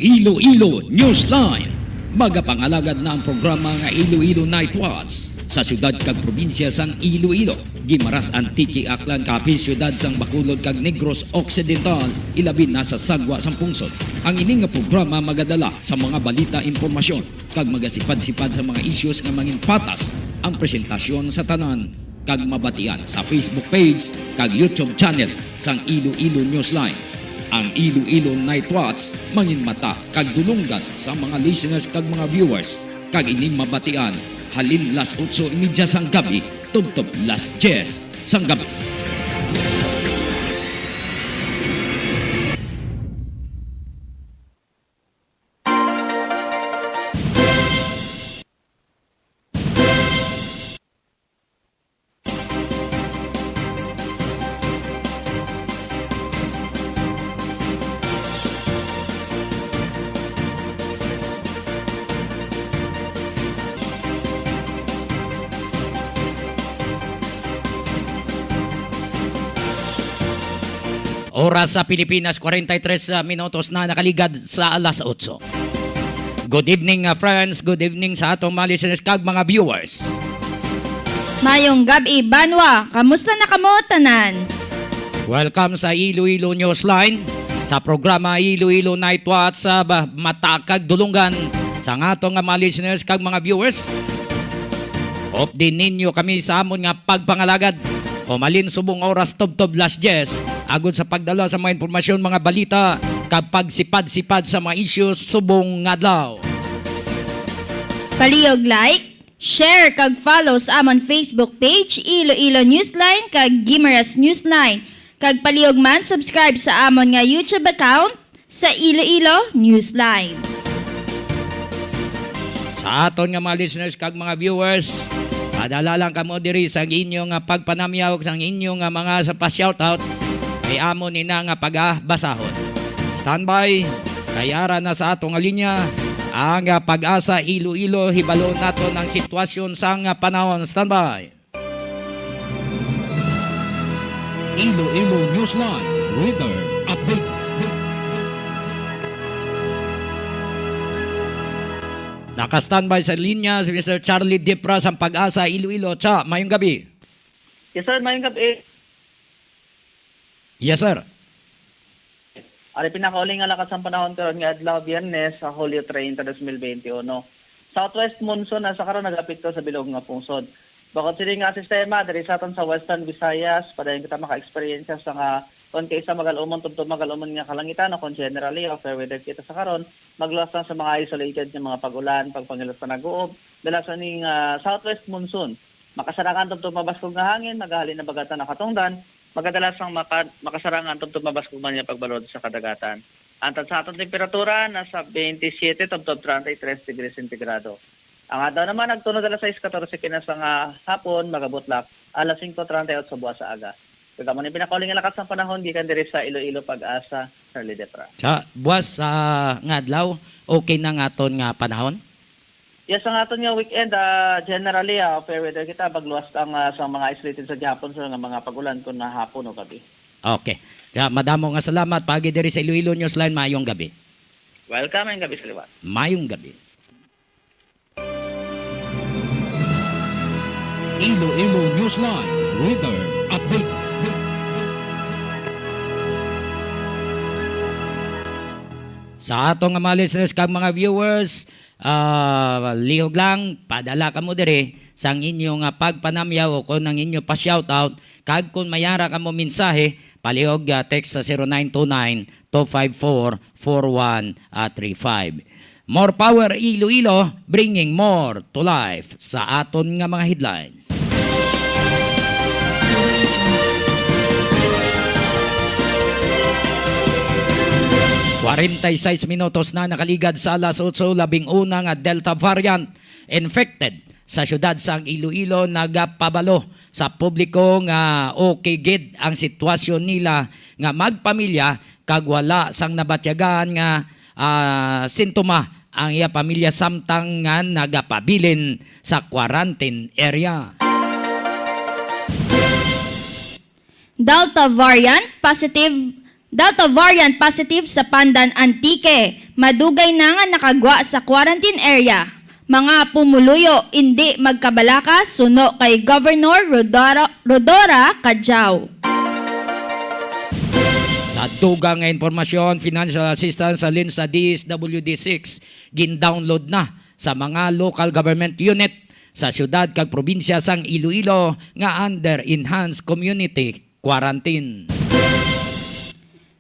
Iloilo Newsline. Magapangalagad na ang programa nga Iloilo Night Watch sa syudad kag probinsya sang Iloilo. Gimaras Antique Aklan kapi syudad sang Bacolod kag Negros Occidental ilabi na sa sagwa sang pungsod. Ang ini nga programa magadala sa mga balita, impormasyon kag magasipad-sipad sa mga issues nga mangin patas ang presentasyon sa tanan kag mabatian sa Facebook page kag YouTube channel sang Iloilo Newsline. Ang Iloilo Night Watch mangin mata kag dulunggan sa mga listeners kag mga viewers kag ining mabatian halin las 8:30 sang gabi tubtob las 10 sang gabi. Oras sa Pilipinas, 43 minutos na nakaligad sa alas 8. Good evening friends, good evening sa atong mga listeners kag mga viewers. Mayong gabi, Banwa. Kamusta na kamo, tanan? Welcome sa Iloilo Newsline, sa programa Iloilo Night Watch sa mata kag dulungan sa atong mga listeners kag mga viewers. Update ninyo kami sa amon nga pagpangalagad. Umalin subong oras tubtob las 10 agud sa pagdala sa mga impormasyon, mga balita kapag sipad-sipad sa mga issues subong adlaw. Palihog like, share kag follow sa amon Facebook page Iloilo Newsline kag Gimaras Newsline. Kag palihog man subscribe sa amon nga YouTube account sa Iloilo Newsline. Sa aton nga mga listeners kag mga viewers, padala lang kamo diri sa inyong pagpanamyaw sa inyong mga sa pa-shoutout kay amo ni na nga pagbasahon. Standby, kayara na sa atong linya ang Pag-asa Iloilo, hibalo nato ng sitwasyon sang panahon. Standby. Iloilo Newsline, Weather Update. Naka-standby sa linya si Mr. Charlie Dipras ang Pag-asa Iloilo. Cha, mayong gabi. Yes, sir. Mayong gabi. Yes, sir. Ari pinakauling nga lakas ang panahon karon nga adlaw Biyernes sa Hulyo 30, 2021. Southwest monsoon na sa karon nagapit sa bilog nga pungsod. Bakod sila nga sistema diri sa aton sa Western Visayas, padayon kita maka-experience sa nga kon kaysa magalumon tubtob magalumon nga kalangitan na kon generally of fair weather kita sa karon magluwas lang sa mga isolated nga mga pag-ulan, pagpangilos sa nag-uob, dala sa ning southwest monsoon. Makasarangan tubtob mabaskog nga hangin, magahalin na bagatan na katungdan. Magadalas ang makasarangan tubtob mabaskog man niya pagbalod sa kadagatan. Antad sa atong temperatura nasa 27 tubtob 33 degrees centigrado. Ang adlaw naman nagtuno dala 6:14 kinasa nga hapon magabutlak alas 5:38 sa buwas sa aga. Kaya mo ni pinakauling nga lakas ng panahon gikan diri sa Iloilo Pag-asa Charlie Depra. Sa buwas nga adlaw, okay na nga aton nga panahon? Yes, ang aton nga weekend, generally, fair weather kita, bagluwas ang sa mga isolated sa gihapon sa mga pagulan kung na hapon o gabi. Okay. Kaya madamo nga salamat pagi diri sa Iloilo Newsline. Mayong gabi. Welcome and gabi sa liwat. Mayong gabi. Iloilo Newsline, Weather Update. Sa atong mga listeners kag mga viewers, lihog lang, padala ka mo dire sang inyong pagpanamyaw o kung ang inyo pa-shoutout. Kag kung mayara ka mo mensahe, palihog text sa 0929-254-4135. More power Iloilo, bringing more to life sa aton nga mga headlines. Kuwarentay 6 minutos na nakaligad sa alas 8, labing unang Delta variant infected sa syudad sang Iloilo nagapabalo sa publiko nga okay gid ang sitwasyon nila nga magpamilya kag wala sang nabatyagan nga sintoma ang iya pamilya samtang nga nagapabilin sa quarantine area. Delta variant positive Delta variant positive sa Pandan Antique. Madugay na nga nakagwa sa quarantine area. Mga pumuluyo, hindi magkabalaka, suno kay Governor Rodora Cajao. Sa dugang nga informasyon, financial assistance alin sa DSWD6 gin-download na sa mga local government unit sa syudad kag probinsya sang Iloilo nga under enhanced community quarantine.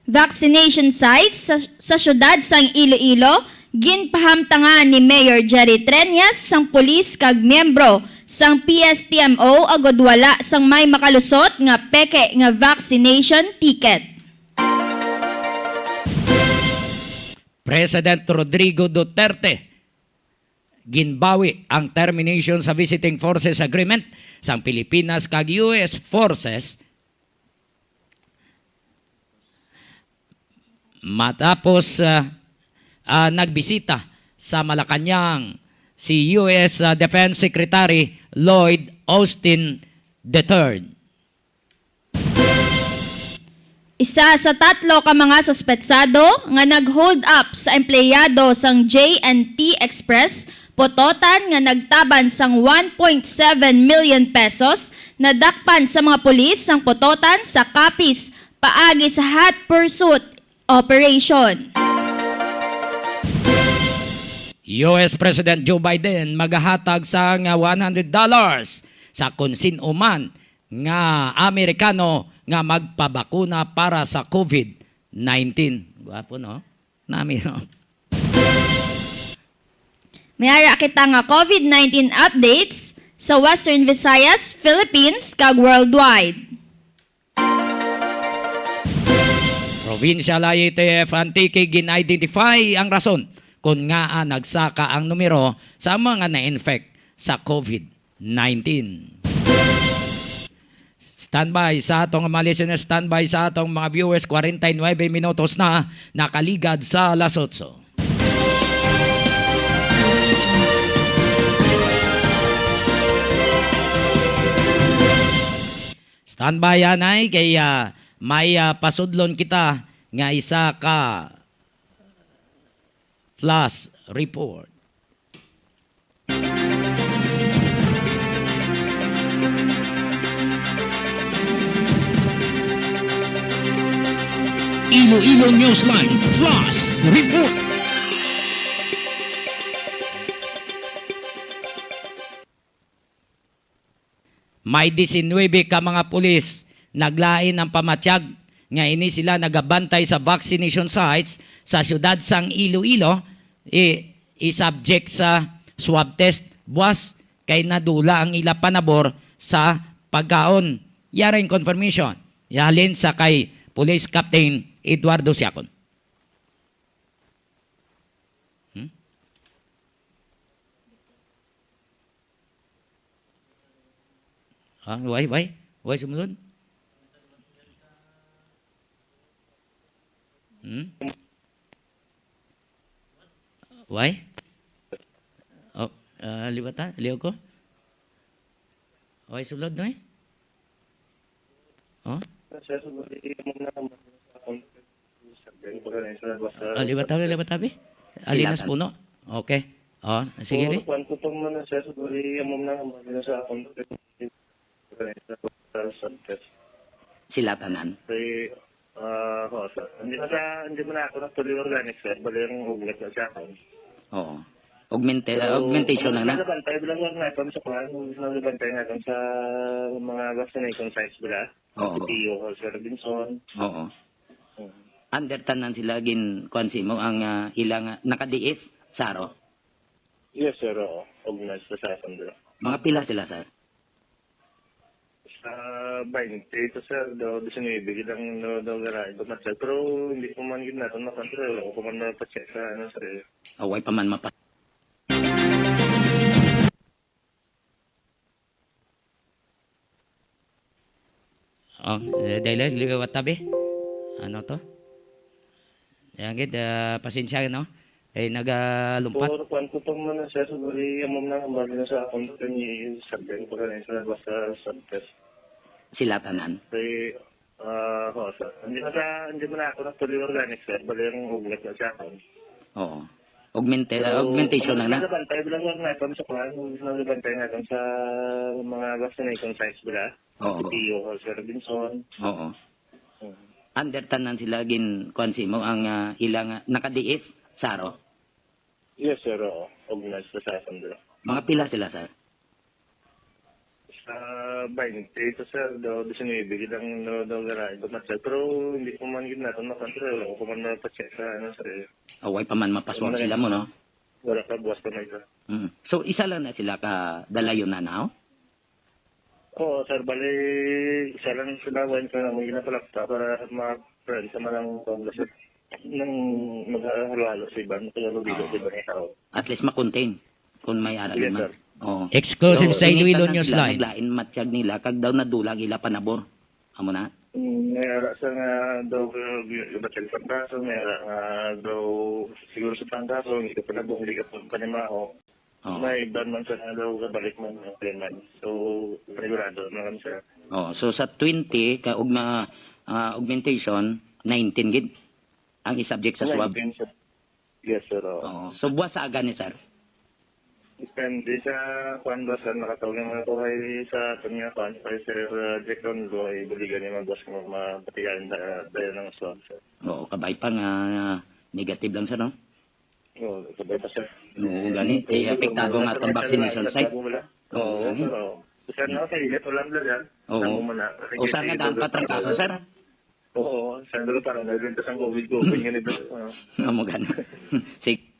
Vaccination sites sa syudad sang Iloilo ginpahamtangan ni Mayor Jerry Treñas sang pulis kag miyembro sang PSTMO agod wala sang may makalusot nga peke nga vaccination ticket. President Rodrigo Duterte ginbawi ang termination sa Visiting Forces Agreement sang Pilipinas kag US Forces matapos nagbisita sa Malacanang si US Defense Secretary Lloyd Austin III. Isa sa 3 ka mga suspetsado nga nag-hold up sa empleyado sang J&T Express pototan nga nagtaban sang 1.7 million pesos nadakpan sa mga pulis sang pototan sa Capiz paagi sa hot pursuit operation. US President Joe Biden maghahatag sa nga $100 sa kung sino man nga Amerikano nga magpabakuna para sa COVID-19. Gwapo, no? Nami, no? Mayara kita nga COVID-19 updates sa Western Visayas, Philippines, kag worldwide. Provincial IATF Antique gin-identify ang rason kung nga nagsaka ang numero sa mga na-infect sa COVID-19. Standby sa atong mga listeners, standby sa atong mga viewers, 49 minutos na nakaligad sa alas 8. Standby yan ay kaya may pasudlon kita nga isa ka flash report. Iloilo Newsline Flash Report. May 19 ka mga pulis naglain ng pamatiyag nga ini sila nagabantay sa vaccination sites sa syudad sang Iloilo i-subject sa swab test buwas kay nadula ang ila panabor sa pagkaon. Yaring confirmation. Yalin sa kay Police Captain Eduardo Siacon. Why sumunod? Why? Oh, liwata, liw ko. Why sulod no eh? Oh? Liwat tabi? Alinas puno? Okay. Oh, sige be. Kwanto tong mana sa suguri amom na sa akong sila tanan. Kay hindi mo na ako natuloy organic sir, bali yung uglit na siya ako. Oo. Augmentation na na. Nagabantay bilang nga ito sa kwan, nagabantay nga ito sa mga vaccination sites bila. Oo. Tio, Sir Robinson. Oo. Under tanan sila gin kwansi mo ang ilang nakadiis saro. Yes sir, oo. Organized sa sandra. Mga pila sila sir. Sa 20 ito sir, daw disinibig ang daw garay pumatsa. Pero hindi ko man yun natin makontrol. Ako man napacheck sa ano sir. Away pa man mapa. Oh, dahil liwat tabi. Ano to? Yan gid, pasensya no. Nagalumpat. Pero kwanto tong mana sir, suguri amom na bali na sa akong ni sabihin ko rin sa basta sa test. Sila tanan. Kay Sir. Hindi mo na ako natuloy organic, sir. Bali yung ugat na siya ako. Oo. Augmentation lang na. Nagabantay lang lang natin sa kwan. Nagabantay natin sa mga vaccination sites bila. Oo. PO, Sir Robinson. Oo. Under tanan sila gin konsi mo ang ilang nakadiis saro. Yes, sir. Oo. Organized sa sandra. Mga pila sila sir. Sa 20 ito, sir. Daw 19 lang daw garahe. Pero hindi ko man gina ito makontrol. Wala ko man napacheck sa ano, sir. Away pa man mapaswag sila mo no. Wala ka buwas pa na ito. So isa lang na sila ka dalayon na now. Oo, sir. Bali, isa lang sinawain ko na may ginapalakta para ma-friend sa manang Congress. Nang mag-halo-halo sa iba. Matulalo dito sa iba ng tao. At least ma-contain kung may ara Yes, man. sir. Oo. Exclusive sa Iloilo Initan na sila, Newsline. Naglain matsyag nila kag daw nadulag ila panabor. Amo na. Mayara sa nga daw ibatag sa kaso, mayara nga daw siguro sa pangkaso, hindi ka pa nabong, hindi ka pa panimao. Oo. May ban man sa nga daw kabalik man ang payment. So, panigurado na kami sir. Oh, so sa 20 ka og na augmentation 19 gid ang i-subject sa swab. Yes, sir. Oh, so buwas sa aga ni sir. Depende sa kwan ba sir, nakatawag ng mga tuhay sa atin nga kwan, sa Sir Jack Ronlo, ay buligan niya mag-boss mo mapatigayan dahil ng swab, sir. Oo, kabay pa nga negative lang sir no. Oo, sabay pa sir. Oo, gani apektado nga tong vaccination site. Oo, sir. Sir, no, sa init, walang lagan. Oo. O saan nga daan pa trangkaso sir? Oo, saan doon parang nagrintas ang COVID-19 nga nito. Amo gani. Sige.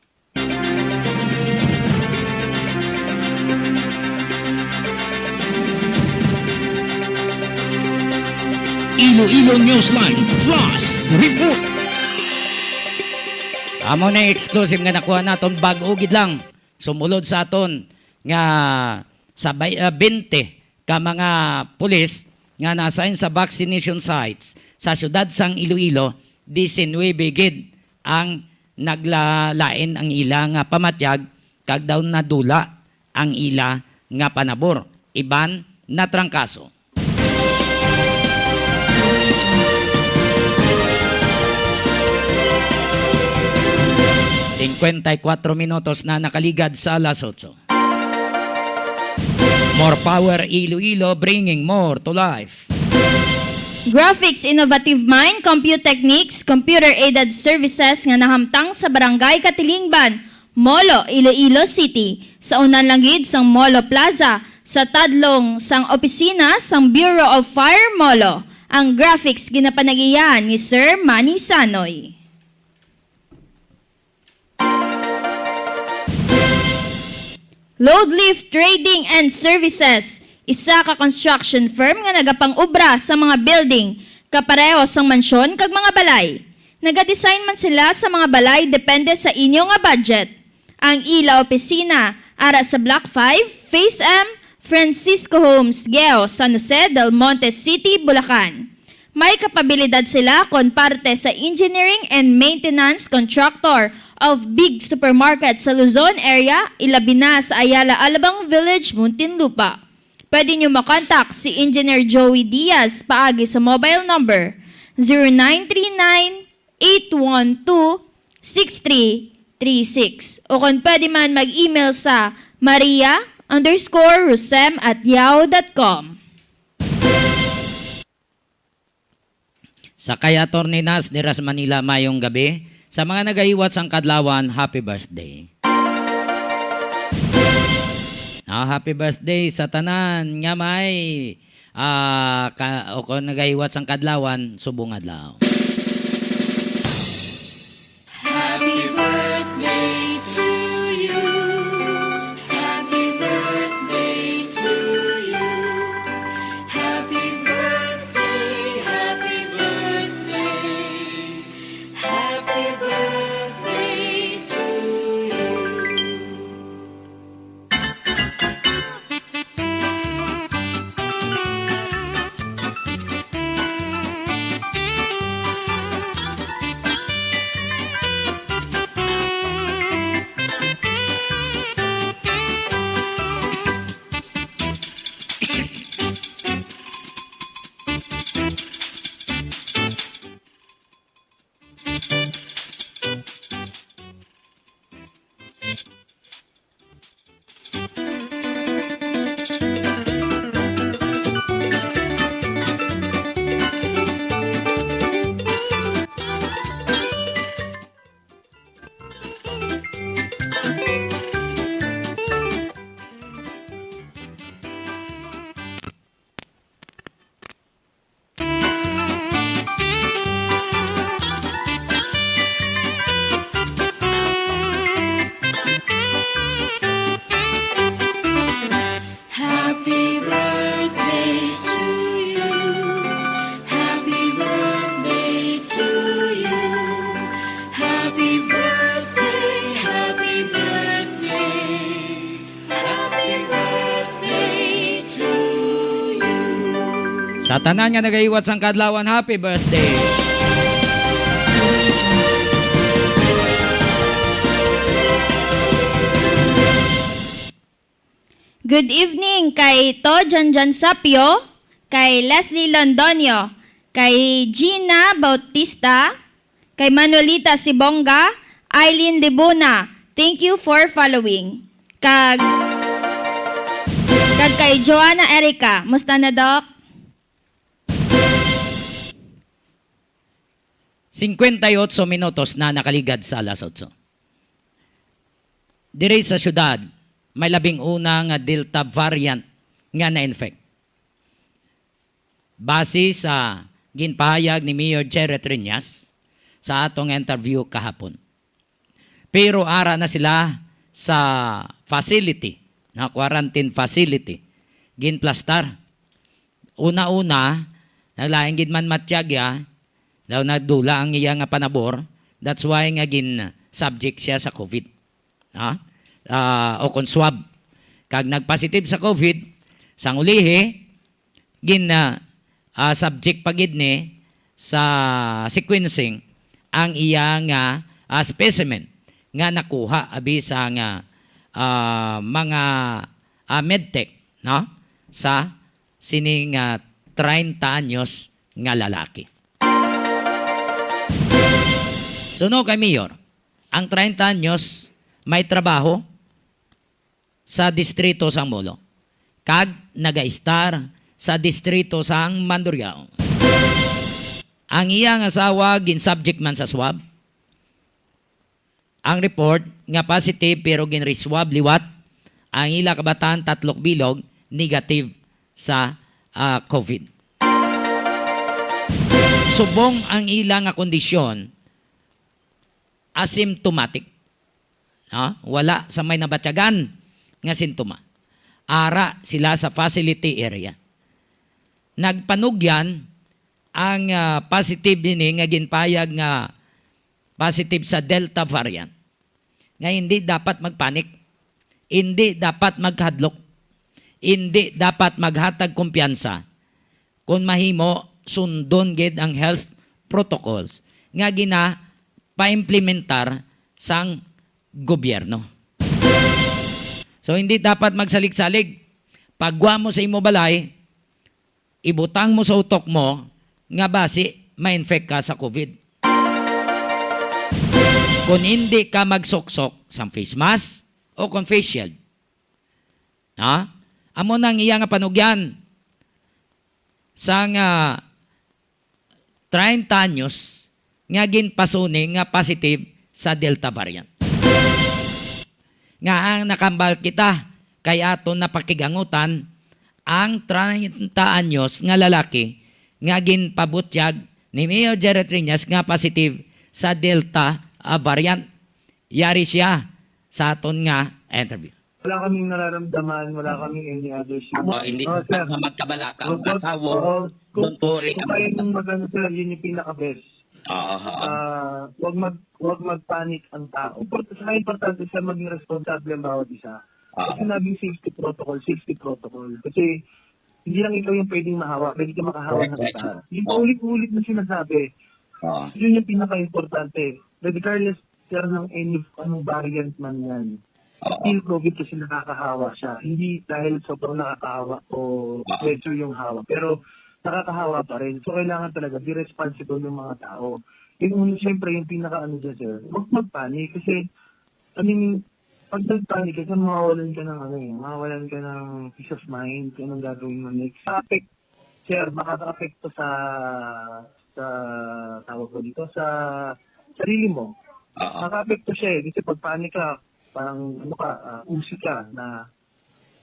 Iloilo Newsline Flash Report. Amo na yung exclusive nga nakuha naton bag-o gid lang. Sumulod sa aton nga sa 20 ka mga pulis nga na-assign sa vaccination sites sa syudad sang Iloilo, 19 gid ang naglalain ang ila nga pamatyag kag daw nadula ang ila nga panabor. Iban na trangkaso. 54 minutos na nakaligad sa alas 8. More power Iloilo, bringing more to life. Graphics Innovative Mind, Compute Techniques, Computer-Aided Services nga nahamtang sa Barangay Katilingban, Molo, Iloilo City. Sa unan langid sang Molo Plaza, sa tadlong sang opisina sang Bureau of Fire Molo. Ang graphics ginapanagiyan ni Sir Manny Sanoy. Load Lift Trading and Services, isa ka construction firm nga nagapang-ubra sa mga building, kapareho sang mansyon kag mga balay. Nagadesign man sila sa mga balay depende sa inyo nga budget. Ang ila opisina ara sa Block 5, Phase M, Francisco Homes, Geo, San Jose del Monte City, Bulacan. May kapabilidad sila kon parte sa engineering and maintenance contractor of big supermarket sa Luzon area, ilabi na sa Ayala Alabang Village, Muntinlupa. Pwede nyo makontak si Engineer Joey Diaz paagi sa mobile number 0939-812-6336 o kung pwede man mag-email sa maria_rusem@yahoo.com. Sa kay Atty. Nas Diras Manila mayong gabi, sa mga nagahiwat sang kadlawan, happy birthday. Happy birthday sa tanan nga may o kung nagahiwat sang kadlawan, subong adlaw. Happy birthday to you. Happy birthday to you. Happy birthday, happy birthday. Happy birthday to you. Sa tanan nga nagaiwat sang kadlawan, happy birthday. Good evening kay To Janjan Sapio, kay Leslie Londonio, kay Gina Bautista, kay Manuelita Sibonga, Eileen Libuna. Thank you for following. Kag kay Joanna Erica. Musta na, Doc? 58 minutos na nakaligad sa alas 8. Dire sa syudad, may 11 nga Delta variant nga na-infect. Base sa ginpahayag ni Mayor Jerry Triñas sa atong interview kahapon. Pero ara na sila sa facility, na quarantine facility, ginplastar. Una-una, naglaing gid man matiyagya, daw nagdula ang iya nga panabor, that's why nga gin subject siya sa COVID. O kon swab. Kag nagpositive sa COVID, sang ulihi, gin subject pagid ni sa sequencing ang iya nga specimen nga nakuha abi sa nga mga medtech, no? Sa sining 30 anyos nga lalaki. So no kay Mayor, ang 30 anyos may trabaho sa distrito sang Molo. Kag naga-star sa distrito sang Mandurriao. Ang iyang asawa gin subject man sa swab. Ang report nga positive pero gin reswab liwat. Ang ila kabataan 3 bilog negative sa COVID. Subong ang ila nga kondisyon asymptomatic. Wala sa may nabatyagan nga sintoma. Ara sila sa facility area. Nagpanugyan ang positive din nga ginpayag nga positive sa Delta variant. Nga hindi dapat magpanik. Hindi dapat maghadlok. Hindi dapat maghatag kumpiyansa. Kung mahimo, sundon gid ang health protocols nga gina pa-implementar sang gobyerno. So hindi dapat magsalik-salik. Pagwa mo sa imo balay, ibutang mo sa utok mo nga basi ma-infect ka sa COVID. Kung hindi ka magsoksok sa face mask o kung face shield. Amo nang iya nga panugyan sang 30 anyos nga ginpasuni nga positive sa Delta variant. Nga ang nakambal kita kay aton napakigangutan ang 30 anyos nga lalaki nga ginpabutyag ni Mayor Jerry Triñas nga positive sa Delta variant. Yari siya sa aton nga interview. Wala kaming nararamdaman, wala kaming any other symptoms. Hindi sir. magkabala ka. Kung Don't worry ka. kayo nung magano sir, yun yung pinaka-best. Wag mag-panic ang tao. Sa importante siya maging responsable ang bawat isa. Kasi sinabing safety protocol. Kasi hindi lang ikaw yung pwedeng mahawa, pwede ka makahawa ng isa. Yung paulit-ulit na sinasabi, yun yung pinaka-importante. Regardless sir ng any variant man yan. Still COVID kasi nakakahawa siya. Hindi dahil sobrang nakakahawa o pressure yung hawa. Pero nakakahawa pa rin. So, kailangan talaga be responsible ng mga tao. Yung siyempre, yung pinaka-ano dyan, sir, huwag magpanik. Kasi, pag nagpanik ka, mawawalan ka ng mawawalan ka ng peace of mind, kung anong gagawin mo next. Sir, makaka-apekto sa tawag ko dito, sa sarili mo. Makaka-apekto siya eh. Kasi pag panik ka, parang, usi ka na,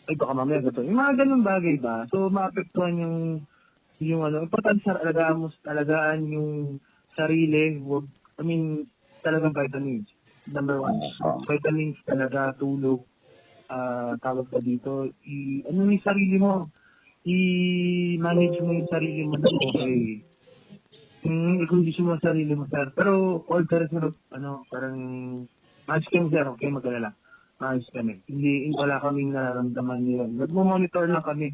ay, baka mamaya gato. Yung mga ganun bagay ba? So, maapektuhan yung importante sa alagaan yung sarili, talagang vitamins. Number 1. Vitamins talaga, tulog, tawag ka dito, yung sarili mo, i-manage mo yung sarili mo na okay. I-condition mo yung sarili mo, sir. Pero, all the rest, parang, maayos kami, sir, okay, mag-alala. Maayos kami. Wala kaming nararamdaman nila. Nagmo-monitor lang kami.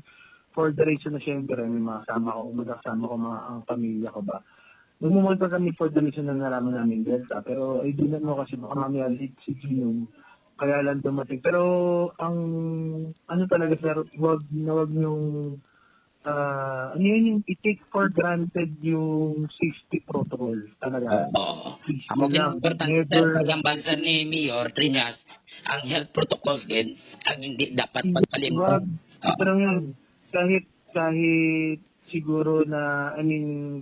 for the reason na syempre, may mga kasama ko, ang pamilya ko ba. Nagmumonitor kami for the reason na nalaman namin Delta. Pero I do not know kasi baka mamaya late si Gino. Kaya lang dumating. Pero ang ano talaga sir, wag yung ano yun yung i-take for granted yung safety protocol talaga. Oo. Please, Ang mga lang, importante sa never- pagambansa ni Mayor Trinas, ang health protocols din, ang hindi dapat Wag, pagpalimutan. pero yun, kahit siguro na,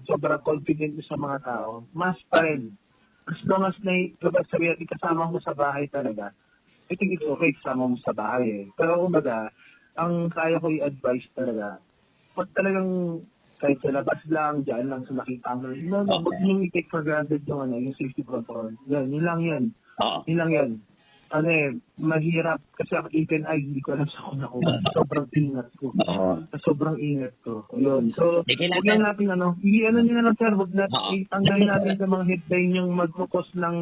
sobrang confident mo sa mga tao, mas pa rin. As long as sabi natin kasama mo sa bahay talaga, I think it's okay kasama mo sa bahay eh. Pero kumbaga, ang kaya ko i-advise talaga, pag talagang kahit sa labas lang, dyan lang sa nakita mo, huwag niyong i-take for granted yung safety protocol. Yun lang yan. Oo. Yun lang yan. Mahirap kasi even hindi ko alam sa kung sobrang ingat ko. Oo. Sobrang ingat ko. Yun. So, Sige lang, huwag lang natin i-ano nyo na lang sir, huwag natin, Oo. itanggalin natin sa mga headline yung mag-focus ng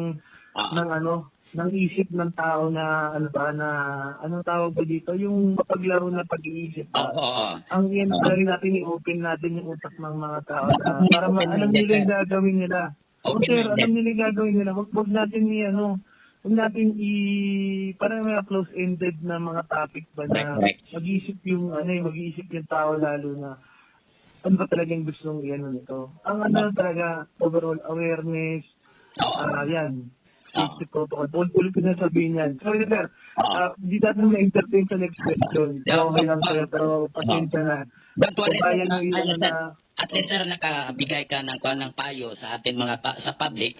Oo. ng isip ng tao na anong tawag ba dito? Yung mapaglaro na pag-iisip. Oo. Ang yan natin i-open natin yung utak ng mga tao na para alam nila yung gagawin nila. O sir, alam nila yung gagawin nila. Huwag natin huwag natin parang may close-ended na mga topic ba na Correct. mag-iisip yung tao lalo na ano ba talagang gustong nito. Ang talaga, overall awareness, yan, safety protocol. Ulit ko na sabihin yan. Sorry sir, di natin na-entertain sa next question. Okay lang sir, pero pasensya na. Don't worry, Kung kaya sir. nyo ilan na, At least sir, nakabigay ka ng payo sa ating sa public.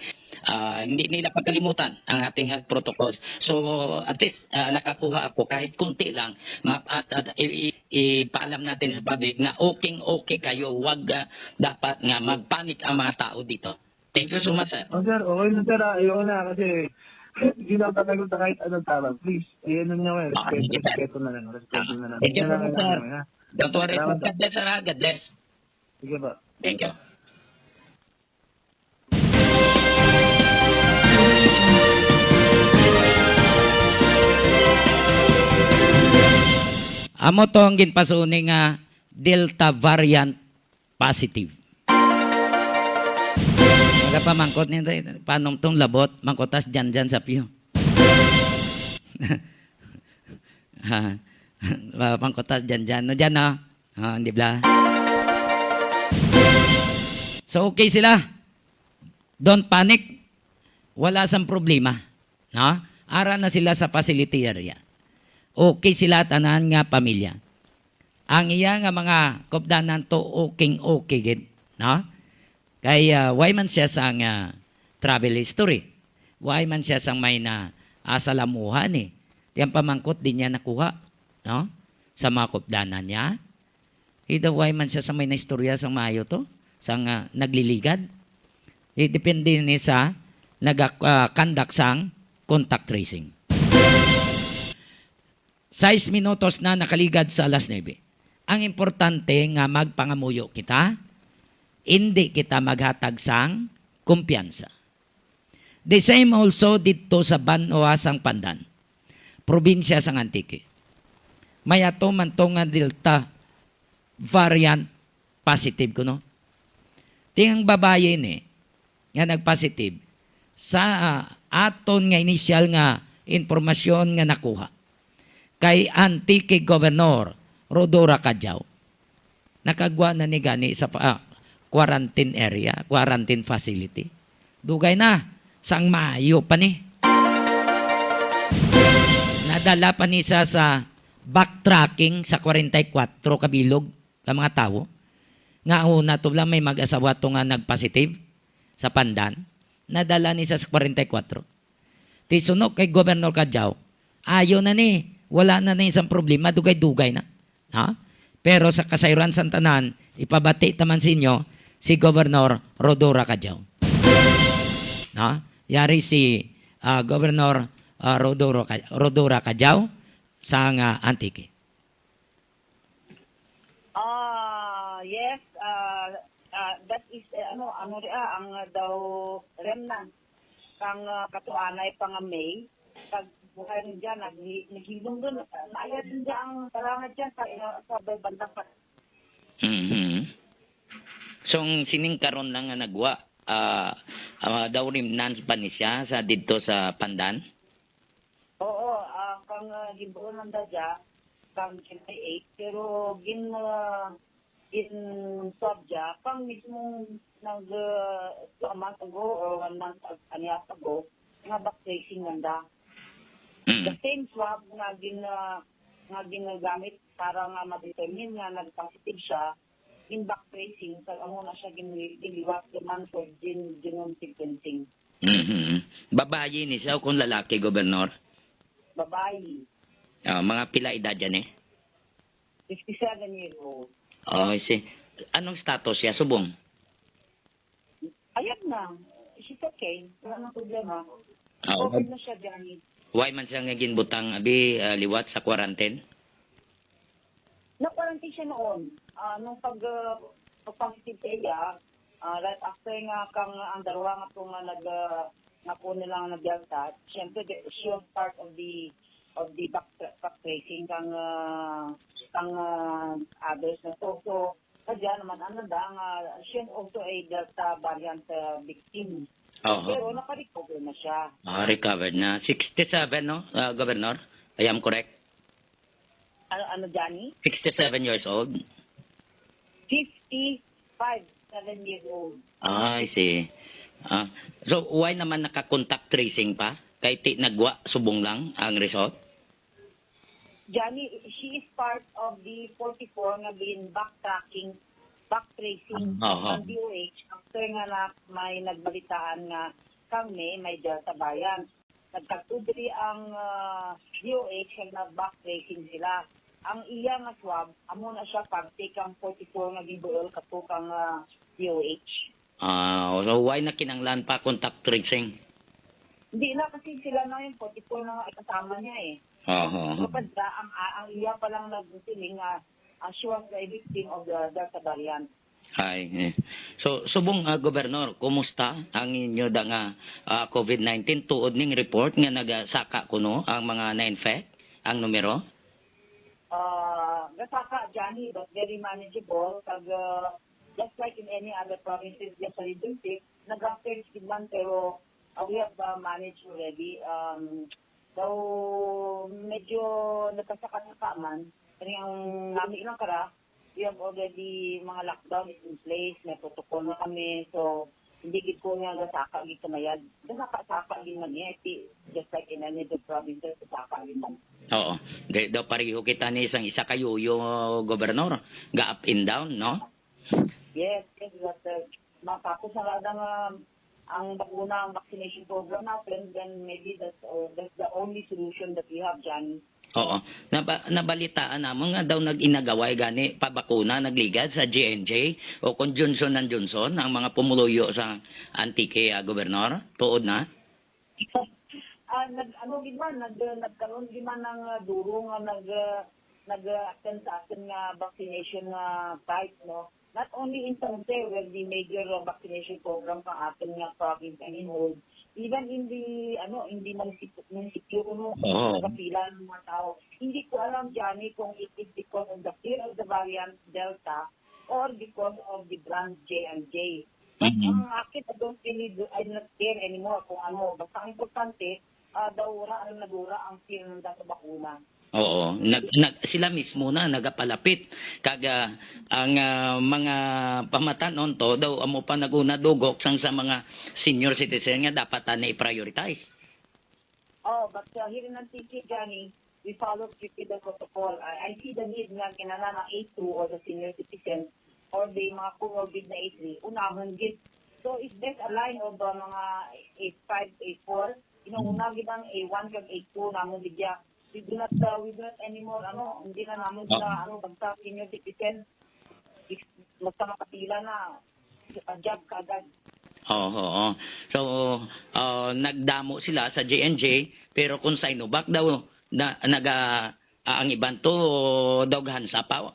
Hindi nila pagkalimutan ang ating health protocols. So at least nakakuha ako kahit kunti lang at ipaalam natin sa public na okay kayo. Wag dapat nga magpanik ang mga tao dito. Thank you so much, sir. sir, okay na sir, ayoko na kasi hindi na patagot na kahit anong tawag. Please, ayan nyo Sige, sir. respeto na lang. Respeto na lang. Thank you so much, sir. Ha? Don't worry, sir. Salamat, God bless, sir. God bless. Sige ba? Thank you. Amo to ang ginpasuni nga Delta variant positive. Mga pamangkot niya, panong tong labot, mangkotas dyan sa piyo. Pangkotas dyan. No, dyan no? Hindi bla. So okay sila. Don't panic. Wala sang problema. No? Ara na sila sa facility area. Okay sila tanan nga pamilya. Ang iya nga mga kopdanan to okay gid, no? Kaya why man siya sang travel history. Why man siya sang may na asalamuhan eh. Tiyang pamangkot din niya nakuha, no? Sa mga kopdanan niya. Ida why man siya sa may na istorya sang maayo to, sang nagliligad. Depende ni sa conduct sang contact tracing. 6 minutos na nakaligad sa alas 9. Ang importante nga magpangamuyo kita, hindi kita maghatag sang kumpiyansa. The same also dito sa Banwa sang Pandan, probinsya sang Antique. May ato man to nga Delta variant positive kuno. Tingang babae ni nga nagpositive sa aton nga initial nga informasyon nga nakuha kay Antique Governor Rodora Cajao. Nakagwa na ni gani sa quarantine area, quarantine facility. Dugay na, sang Mayo pa ni. Nadala pa ni sa backtracking sa 44 kabilog ng mga tao. Nga una to lang may mag-asawa to nga nagpositive sa Pandan. Nadala ni sa 44. Tisunok kay Governor Cajao, ayaw na ni. Wala na isang problema, dugay-dugay na. Ha? Pero sa kasayuran Santanan, ipabati taman sa inyo si Governor Rodora Cajao. Ha? Yari si Governor Rodora Cajao sa Antique. Yes, that is ang daw remnant kang katuanay pang May kag buhay rin dyan, naghilong doon. Naaya din dyan ang talangan dyan sa bandang Mhm. So, ang sining karon lang nga nagwa, daw rimnan pa ni siya sa dito sa Pandan? Oo, kang gibuon ng dadya, kang 28, pero gin subja, kang mismong nag 2 months ago or 1 month anyas ago, nga back tracing nanda. The Mm. same swab nga ginagamit para nga ma-determine nga nag-positive siya, in back tracing, sa amo na siya giniliwat naman for genome sequencing. Mhm. Babayi ni siya o kung lalaki, Gobernador? Babae, Mga pila edad yan eh? 57 years old. Okay, anong status siya? Subong? Ayan na. She's okay. Wala nang problema. Oo. Okay na siya, Johnny. Why man siya nga ginbutang abi liwat sa quarantine? Na-quarantine siya noon. Nung pag-positive siya, right after nga kang ang dalawa nga po nga nga po nilang nag-delta, siyempre she was part of the back tracing kang others na to. So, kaya naman ano she is also a delta variant victim. Oo. Pero naka-recover na siya. Recovered na. 67, no, Governor? I am correct? Ano, Johnny? 67 years old? 7 years old. I see. So, why naman naka-contact tracing pa? Kay nagwa, subong lang ang result? Johnny, she is part of the 44 na back tracing Oo. ng DOH after nga na may nagbalitaan nga kami may Delta variant. Nagkatudri ang DOH kaya na back tracing sila. Ang iya nga swab, amo na siya pag-take ang 44 nga gibuol katukang DOH. So, why na kinanglan pa contact tracing? Hindi na kasi sila na yung 44 na nga kasama niya eh. Oo. Kapag ang iya pa lang nagsiling she was a victim of the Delta variant. Hi. So, subong Gobernador, kumusta ang inyo da nga COVID-19 tuod ning report nga nagasaka kuno ang mga na-infect ang numero? Gasaka, Johnny, but very manageable. Just like in any other provinces, just a little bit, nag-uptake man, pero we have managed already. So, medyo nagkasaka-saka man. Pero yung namin lang kara, we have already mga lockdown is in place, may protocol na kami, so hindi gid ko nga gasaka gid kamayad. Gasaka din man niya, just like in any other provinces, gasaka din man. Oo. Daw pareho kita ni isang isa kayo yung Gobernador. Ga up and down, no? Yes, but matapos na lang ang bakuna, ang vaccination program natin, then maybe that's the only solution that we have, Johnny. Oo. Nabalitaan namon nga daw nag-inagaway gani pabakuna nagligad sa J&J o kung Johnson & Johnson ang mga pumuluyo sa antike Gobernador. Tuod na? Nagkaroon din man ng duro nga nag-attend sa atin nga vaccination site, no? Not only in San Jose, where the major vaccination program pang atin nga province and involved, even in the municipio, kapila ng mga tao. Hindi ko alam, Johnny, kung it is because of the fear of the variant Delta or because of the brand J&J. But ang akin, I don't care anymore kung ano. Basta ang importante, nagura ang fear ng sa bakuna. Oo, sila mismo na nagapalapit kaga ang mga pamatanon to daw amo pa naguna dugok sang sa mga senior citizen nga dapat na i-prioritize. Oh, but here in Antique, Johnny, we follow strictly the protocol. I see the need nga kinala ng A2 or the senior citizen or the mga comorbid na A3, unahon gid. So if there's a line of mga A5, A4, inuuna gid ang A1 kag A2 namon bigya. We do not anymore, hindi na namin basta senior citizen, basta makapila na, job kaagad. Oo. So, nagdamo sila sa J&J, pero kung sa Sinovac daw, ang iban to, doghan sa pa.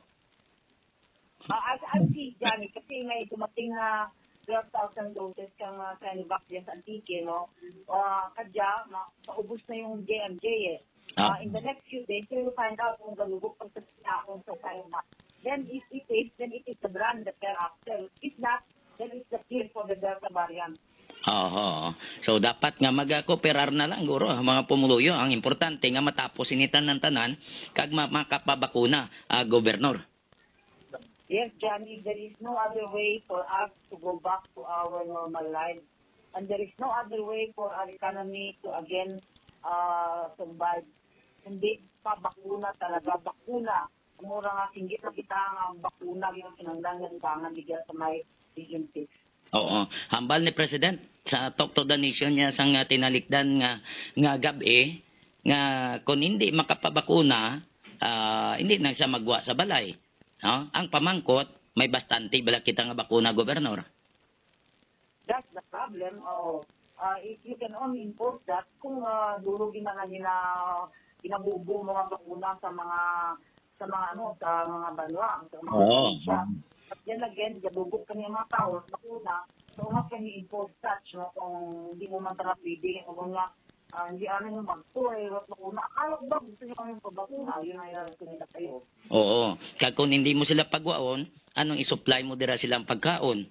I'll see, Johnny, kasi may dumating na 12,000 doses kang Sinovac dyan sa Antique, no? Kadya, maubos na yung J&J eh. In the next few days, we will find out kung galugok pag sa Sinovac. then if it is, then it is the brand that they're after. If not, then it's the cure for the Delta variant. Oo. So dapat nga magkooperar na lang guro mga pumuluyo. Ang importante nga matapos initan ng tanan kag makapabakuna, gobernador. Yes, Johnny, there is no other way for us to go back to our normal life. And there is no other way for our economy to again survive. Hindi pa bakuna talaga. Bakuna. Mura nga, singgit na kita ang bakuna yung sinanglang ng tangan bigyan sa may Region 6. Oo. Hambal ni President sa Talk to the Nation niya sang tinalikdan nga gabi nga kung hindi makapabakuna, hindi na siya magwa sa balay. No? Ang pamangkot, may bastante bala kita nga bakuna, Gobernador. That's the problem. If you can only import that, kung durugin na nila pinabubo mga bakuna sa mga banwa, sa mga probinsya. At then again, gabubog ka niya mga tao, bakuna. So, how can you import such, no? Kung hindi mo man talaga pwede, kung nga, hindi amin yung magtuloy, bakuna. Akala ko ba gusto niyo kami pabakuna? Yun ay gusto nila kayo. Oo. Kag kung hindi mo sila pagwaon, anong isupply mo dira silang pagkaon?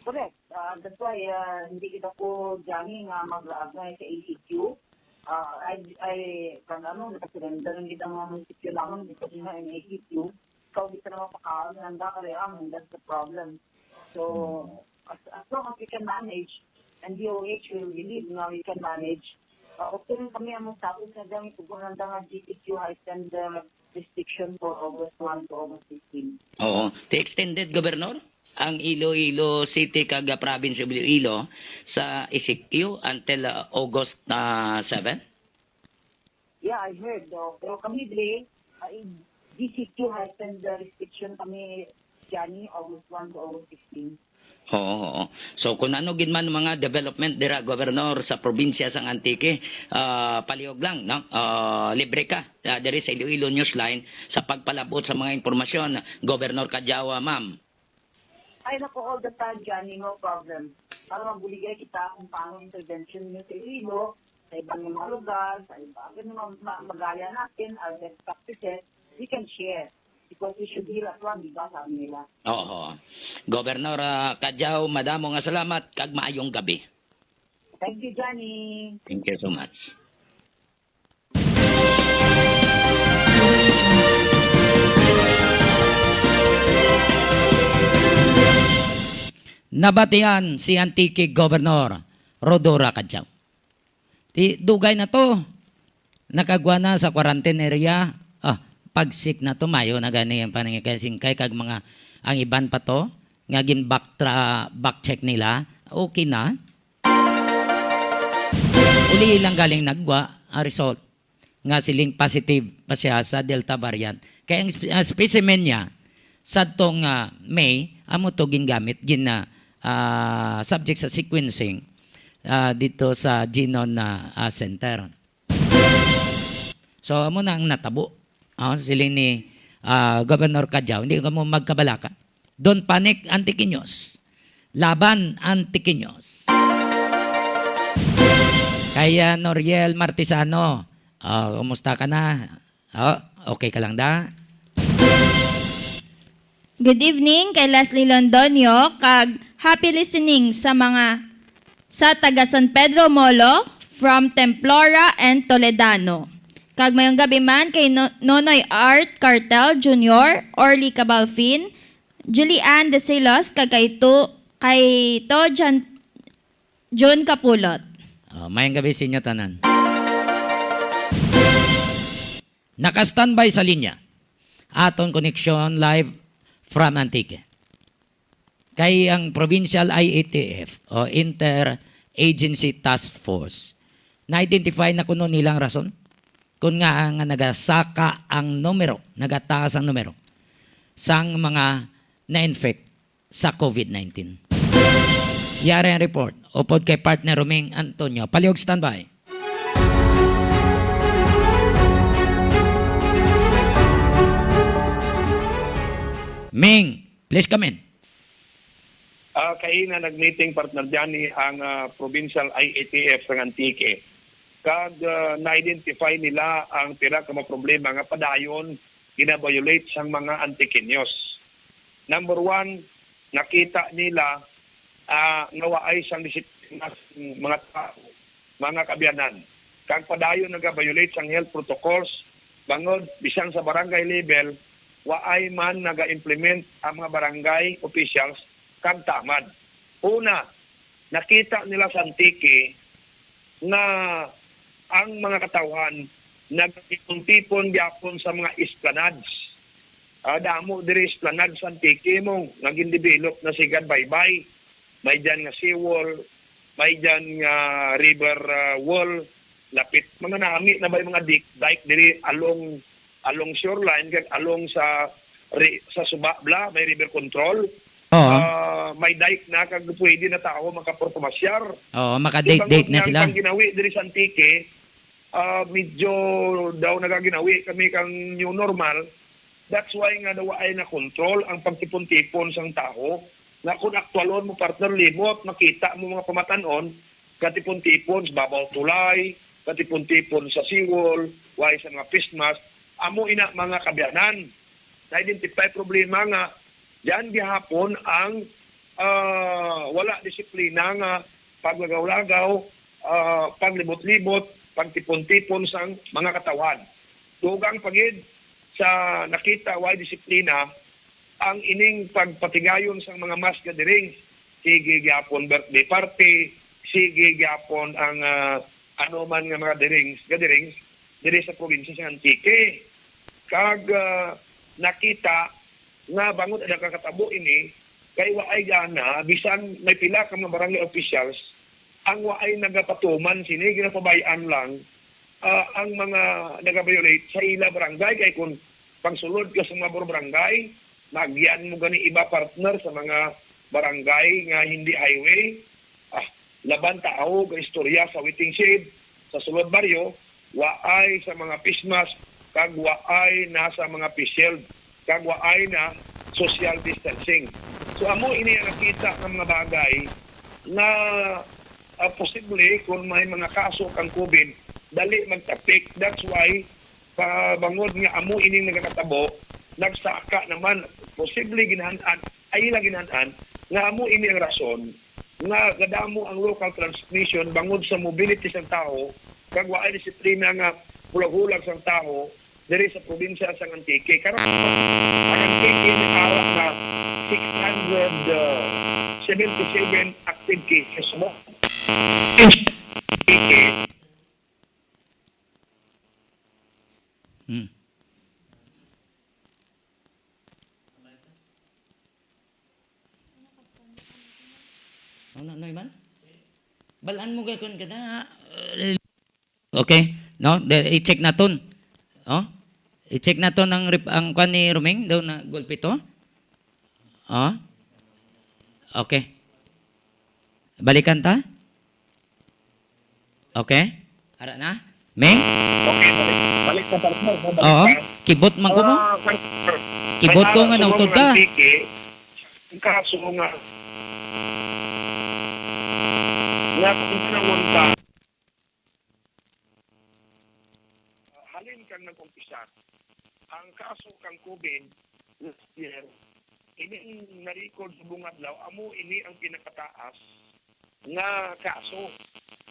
Correct. That's why hindi kita po Johnny nga mag-apply sa ACQ. Nakasurrender ng kita mga munisipyo naman dito na yung ACQ. Ikaw di ka na mapakaon, handa ka rin ang, that's the problem. So, as long as we can manage, and DOH will believe na we can manage, okay rin kami ang status na dyan, itugunan nga GTQ heightened restriction for August 1 to August 15. Oo. The extended, Gobernador, ang Iloilo City kag province of Iloilo sa ECQ until August 7? Yeah, I heard. Pero kami dre, GCQ heightened restriction kami Johnny, August 1 to August 15. Oo. So kung ano gid man mga development dira, Gobernador, sa probinsya sang Antique, palihog lang, no? Libre ka diri sa Iloilo Newsline sa pagpalabot sa mga impormasyon, Gobernador Kadyawa, ma'am. Ay nako, all the time, Johnny, no problem. Para mabuligay kita kung paano intervention nyo sa Iloilo, sa ibang mga lugar, sa ibang magaya natin, our best practices, we can share. Because we should heal at one, di ba, sabi nila. Oo. Gobernador Kadyaw, madamo nga salamat kag maayong gabi. Thank you, Johnny. Thank you so much. Nabatian si Antique Governor Rodora Kadyaw. Dugay na to. Nakagwa na sa quarantine area. Pagsik na to, mayo na gani ang panangikasingkay kag mga ang iban pa to. Ngagin back check nila. Okay na. Uli lang galing nagwa ang result. Nga siling positive pa siya sa Delta variant. Kaya ang specimen niya sa tong May, amo to gingamit subject sa sequencing dito sa Genome Center. So amo na ang natabo. Siling ni Governor Kadyaw, hindi ka mo magkabalaka. Don't panic, Antiquiños. Laban, Antiquiños. Kaya Noriel Martisano, kumusta ka na? Okay ka lang da? Good evening kay Leslie Londonio, kag happy listening sa taga San Pedro Molo from Templora and Toledano. Kag mayong gabi man kay Nonoy Art Cartel Jr., Orly Cabalfin, Julian De Silos, kag kay John Capulot. Mayong gabi sa inyo tanan. Naka-standby sa linya. Aton connection live from Antique. Kay ang Provincial IATF o Inter-Agency Task Force, na-identify na kuno nilang rason kung nga nagasaka ang numero, nagataas ang numero sang mga na-infect sa COVID-19. Yari ang report. Upod kay partner Roming Antonio. Palihog standby. Ming, please come in. Kaya na nag-meeting partner Johnny ang Provincial IATF sa Antique. Kag na-identify nila ang tira ka mga problema nga padayon gina-violate sang mga antikinyos. Number one, nakita nila nawaay sang disiplina sang mga tao, mga kabyanan. Kag padayon naga-violate sang health protocols, bangod bisang sa barangay level, waay man naga-implement ang mga barangay officials kag tamad. Una, nakita nila sa Antique na ang mga katawhan nagtipon-tipon gyapon sa mga esplanades. Damo diri esplanade sa Antique mo naging develop na sigad baybay. May dyan nga seawall, may dyan nga river wall, lapit mga nami na ba yung mga dike diri along shoreline kag along sa Subabla may river control. Oo. May dike na kag pwede na tao makaportumasyar. Oo, maka-date na sila. Ang ginawi diri sa Antique, medyo daw nagaginawi kami kang new normal. That's why nga daw ay na control ang pagtipon-tipon sang tao. Na kung aktualon mo partner limot, makita mo mga pamatanon, katipon-tipon sa babaw tulay, katipon-tipon sa seawall, way sa mga pismas, amo ina mga kabyanan. Na-identify problema nga, diyan gihapon ang wala disiplina nga paglagaw-lagaw, paglibot-libot, pagtipon-tipon sa mga katawan. Dugang pagid sa nakita way disiplina, ang ining pagpatigayon sa mga mass gatherings, sige gyapon birthday party, sige gyapon ang ano man nga mga gatherings diri sa probinsya sa Antique. Kag nakita nga bangon ada kakatabo ini kay waay gana bisan may pila ka mga barangay officials ang waay nagapatuman sini ginapabayaan lang ang mga nagabiolate sa ila barangay kay kung pangsulod ka sa mga barangay nagyan mo gani iba partner sa mga barangay nga hindi highway, laban tao ga istorya sa waiting shed, sa sulod baryo, waay sa mga pismas, kag waay na sa mga pishield, kag waay na social distancing. So amo ini ang nakita ng mga bagay na posible kung may mga kaso kang COVID, dali magtapik. That's why pabangod nga amo ini nagkatabo, nagsaka naman posible ginahan-an ay ila ginahan nga amo ini ang rason nga kadamo ang local transmission bangod sa mobility sa tao kag waay disiplina nga hulag-hulag sa tao diri sa probinsya sa Antique. Karon ang Antique ni ara na 677 active cases mo. Ano man? Balaan mo gaykon ka na. Okay, no? I-check naton. Oh? I-check naton ang kwan ni Romeng daw na golpito. Oh? Okay. Balikan ta? Okay? Ara na? Meng? Okay, balik sa partner. Oo. Kibot man ko mo? Kibot ko nga nautod ka. Ang kaso nga kung panahon ka, halin kang nag-umpisa, ang kaso kang COVID last year, ini na-record sa bungadlaw, amo ini ang pinakataas nga kaso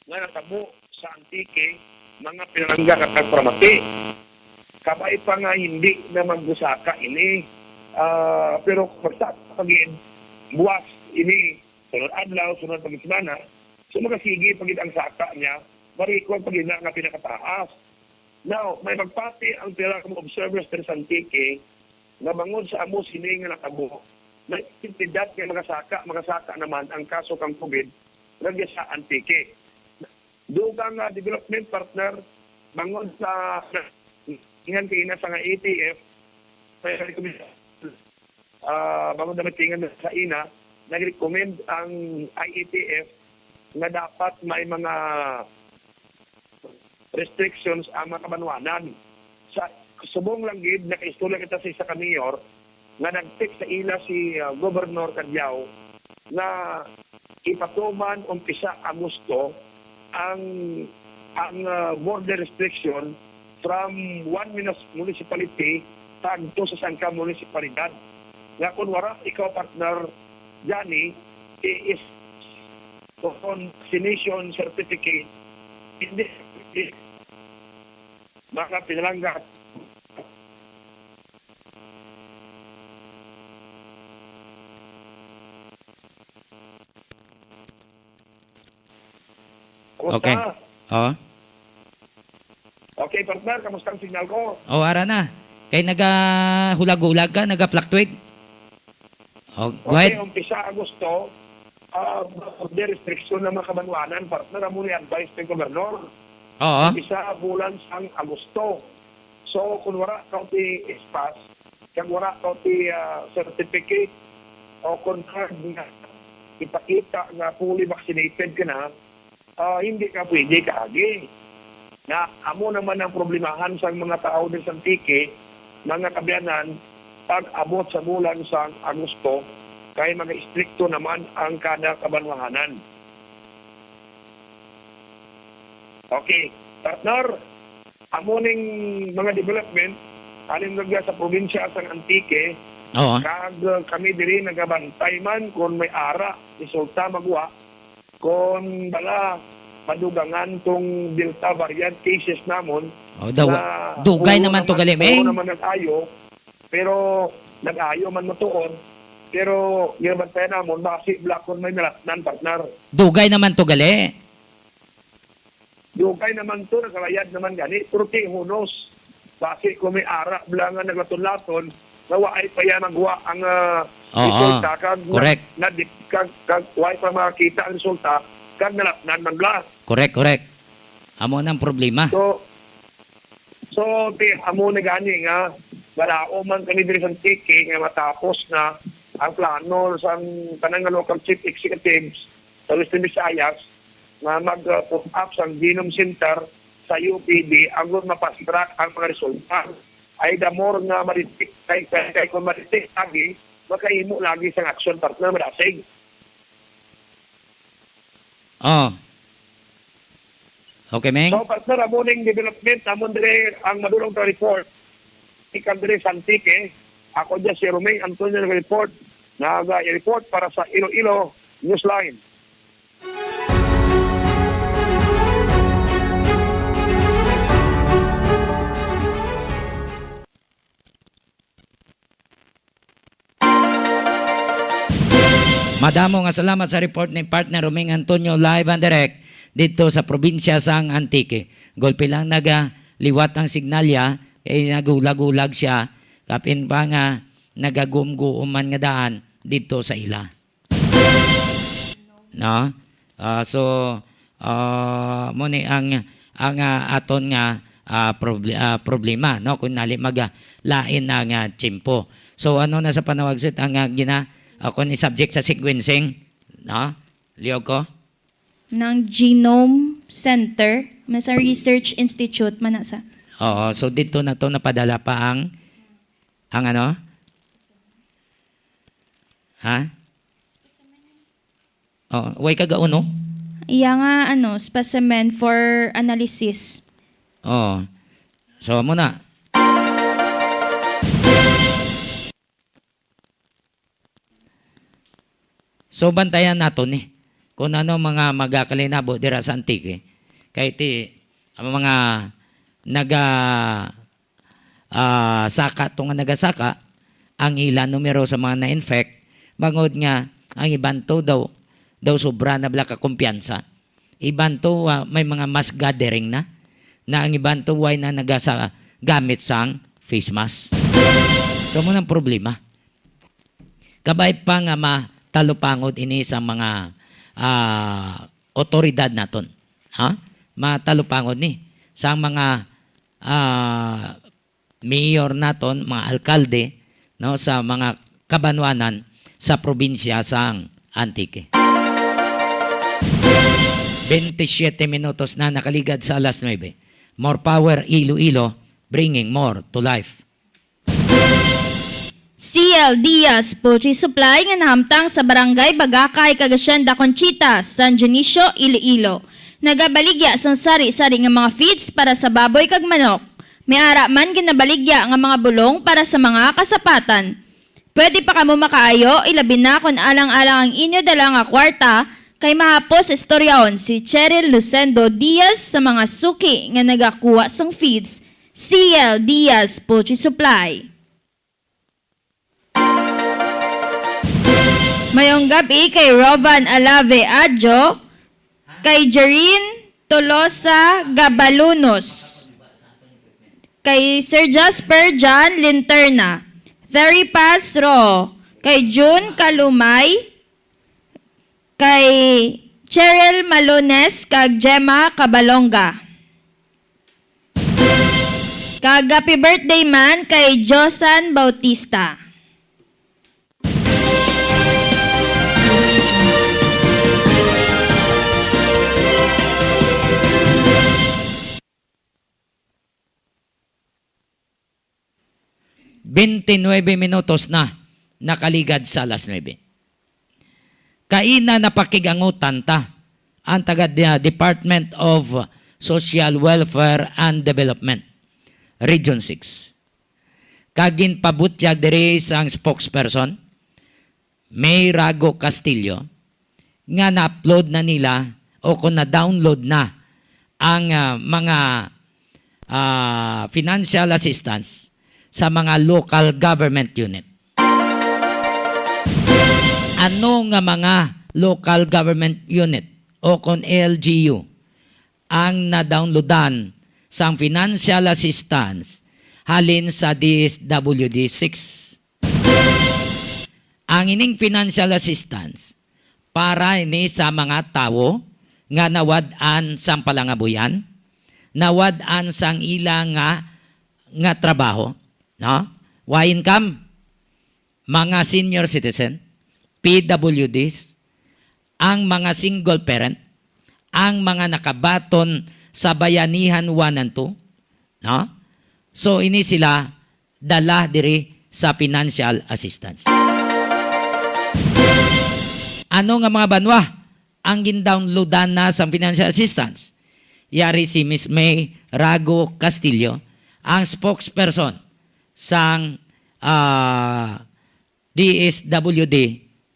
nga natabo sa Antique, mga pinangga katag pramati. Kabay pa nga hindi na magbusaka ini, pero magsaka pagin, buwas ini, sunod adlaw, sunod pag-ismana, so magasigi pagid ang saka niya, marikon pagid na nga pinakataas. Now, may magpati ang pila ka observers sa Antique na bangod sa amo sini nga nakabo. May intindad nga magasaka naman ang kaso kang COVID nagya sa Antique. Dugang development partner bangod sa ingan kina sa nga ATF may recommend bangod na matingan sa ina nag-recommend ang IATF na dapat may mga restrictions ang mga kabanwanan. Sa subong lang gid nakaistorya kita sa isa ka mayor nga nag-text sa ila si Governor Cadyao na ipatuman umpisa Agosto ang border restriction from one municipality tagto sa sangka munisipalidad. Nga kung wala ikaw partner Johnny, is on vaccination certificate, hindi maka pinalanggat. Okay. Oh. Okay, partner, kamusta ang signal ko? Oh, ara na. Kay naga-hulag-hulag ka, naga-fluctuate. Oh, go Okay, ahead. umpisa Agosto, the restriction ng mga kabanwanan, partner, amo ni advice ng gobernador. Oo. Umpisa bulan sang Agosto. So, kung wala ka ti espas, kung wala ka ti certificate o card nga ipakita nga fully vaccinated ka na, hindi ka pwede kaagi. Na amo naman ang problemahan sa mga tao din sa Antique, mga kabiyanan, pag abot sa bulan sa Agosto, kaya mga istrikto naman ang kada kabanwahanan. Okay, partner, amo ning mga development, alin nga sa probinsya sa Antique, Oo. kag kami diri nagabantay man kung may ara, resulta magwa, kung bala madugangan tong Delta variant cases namon. Oh, dugay naman to galimeng. Naman nag-ayo, pero nag-ayo man matuon. Pero yung bantay namon, basi blakon may nalatnan, partner. Dugay naman to gali. Dugay naman to, nakalayad naman gani. Turti hunos. Basi kung may ara, blangan naglaton-laton, nawa ay paya magwa ang resulta. Kag correct. Kag why pa makakita ang resulta, kag nalatnan man blas. Correct. Amo nang problema. So amo na gani nga, balao man kami diri sa Antique nga matapos na ang plano sa tanang local chief executives sa Western Visayas na mag-put up sa Genome Center sa UPD agon mapasitrack ang mga resulta. Ay the more nga maritik kay kung maritik lagi, makaimo lagi sa action partner madasig. Oh. Okay, Meng? So, partner, amuning development, amon dire ang madulong na report. Ikan dire sa Antique, ako dyan si Romeng Antonio nag-report, nag-report para sa Iloilo Newsline. Madamo nga salamat sa report ni partner Romeng Antonio live and direct dito sa probinsya sang Antique. Golpe lang liwat ang signalya, kaya nagulag-ulag siya, kapin pa nga nagagumguuman nga daan dito sa ila. No? Muni ang aton nga problema, no? Kung nali lain na nga tsimpo. So ano na sa panawag sit ang ako ni subject sa sequencing, no? Liog ko? Ng Genome Center, sa Research Institute, manasa. Oo, so dito na to napadala pa ang ano? Ha? Oh, way kagauno? Iya nga, specimen for analysis. Oo. So, muna. So, bantayan nato ni kung ano mga magakalinabo dira sa Antique. Kaya ang mga saka itong nagasaka, ang ilan numero sa mga na-infect, bangod nga, ang iban to daw sobra na bala ka kumpiyansa. Iban to may mga mass gathering na ang iban to way na gamit sang face mask. So, munang problema. Kabay pa nga matalupangod ini sa mga otoridad naton. Ha? Matalupangod ni sa mga mayor naton, mga alkalde, no, sa mga kabanwanan sa probinsya sang Antique. 27 minutos na nakaligad sa alas 9. More power Iloilo, bringing more to life. CL Diaz Poultry Supply nga nahamtang sa Barangay Bagakay, Cagacienda, Conchita, San Dionisio, Iloilo. Nagabaligya sang sari-sari nga mga feeds para sa baboy kag manok. May ara man ginabaligya nga mga bulong para sa mga kasapatan. Pwede pa kamo makaayo, ilabi na kung alang-alang ang inyo dala nga kwarta, kay mahapos istoryaon si Cheryl Lucendo Diaz sa mga suki nga nagakuha sang feeds, CL Diaz Poultry Supply. Mayong gabi kay Rovan Alave Adjo, kay Jerine Tolosa Gabalunos, kay Sir Jasper John Linterna, Terry Pastro, kay June Kalumay, kay Cheryl Malones, kag Gemma Cabalonga. Kag happy birthday man kay Josan Bautista. Minutos na nakaligad sa alas 9. Kaina napakigangutan ta ang taga Department of Social Welfare and Development, Region 6. Kagin pabutyag diri sang spokesperson, May Rago Castillo, nga na-upload na nila o kung na-download na ang mga financial assistance sa mga local government unit. Ano nga mga local government unit o kung LGU ang na-downloadan sa financial assistance halin sa DSWD 6? Ang ining financial assistance para ini sa mga tao nga nawad-an sang palangabuyan, nawad-an sang ilang nga trabaho, no? High income, mga senior citizen, PWDs, ang mga single parent, ang mga nakabaton sa bayanihan 1 and 2, no? So ini sila dala diri sa financial assistance. Ano nga mga banwa ang gin-downloadan na sa financial assistance? Yari si Ms. May Rago Castillo, ang spokesperson sang DSWD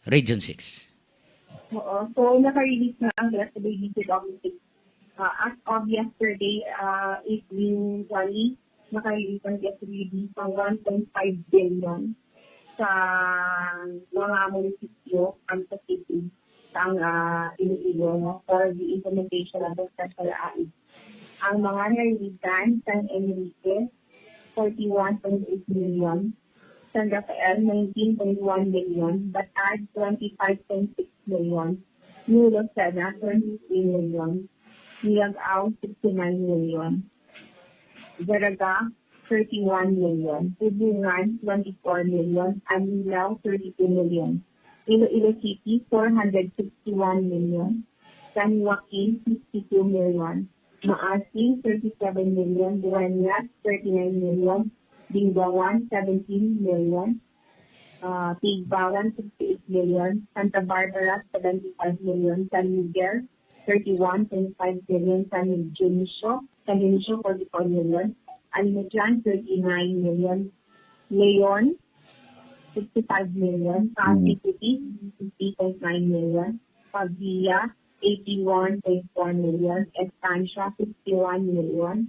Region 6. Oo. So, naka-release na ang DSWD Region 6. As of yesterday, April 20, naka-release ang DSWD ng 1.5 billion sa mga munisipyo and sa city sa Iloilo, no, for the implementation of the special aid. Ang mga nariligtan, San Enrique, 41.8 million, San Rafael, 19.1 million, Batad, 25.6 million, New Lucena, 23 million, Nilagao, 69 million, Zaraga, 31 million, Tubungan, 24 million, Anilao, 32 million, Iloilo City, 461 million, San Joaquin, 62 million, Maasin, 37 million, Dueñas, 39 million, Dingawan, 17 million, Tigbawan, 68 million, Santa Barbara, 75 million, San Miguel, 31.5 million, San Dionisio, 44 million, Almedran, 39 million, Leon, 65 million, Pasig City, 50.9 million, Paglia, 81.4 million, Estancia, 61 million,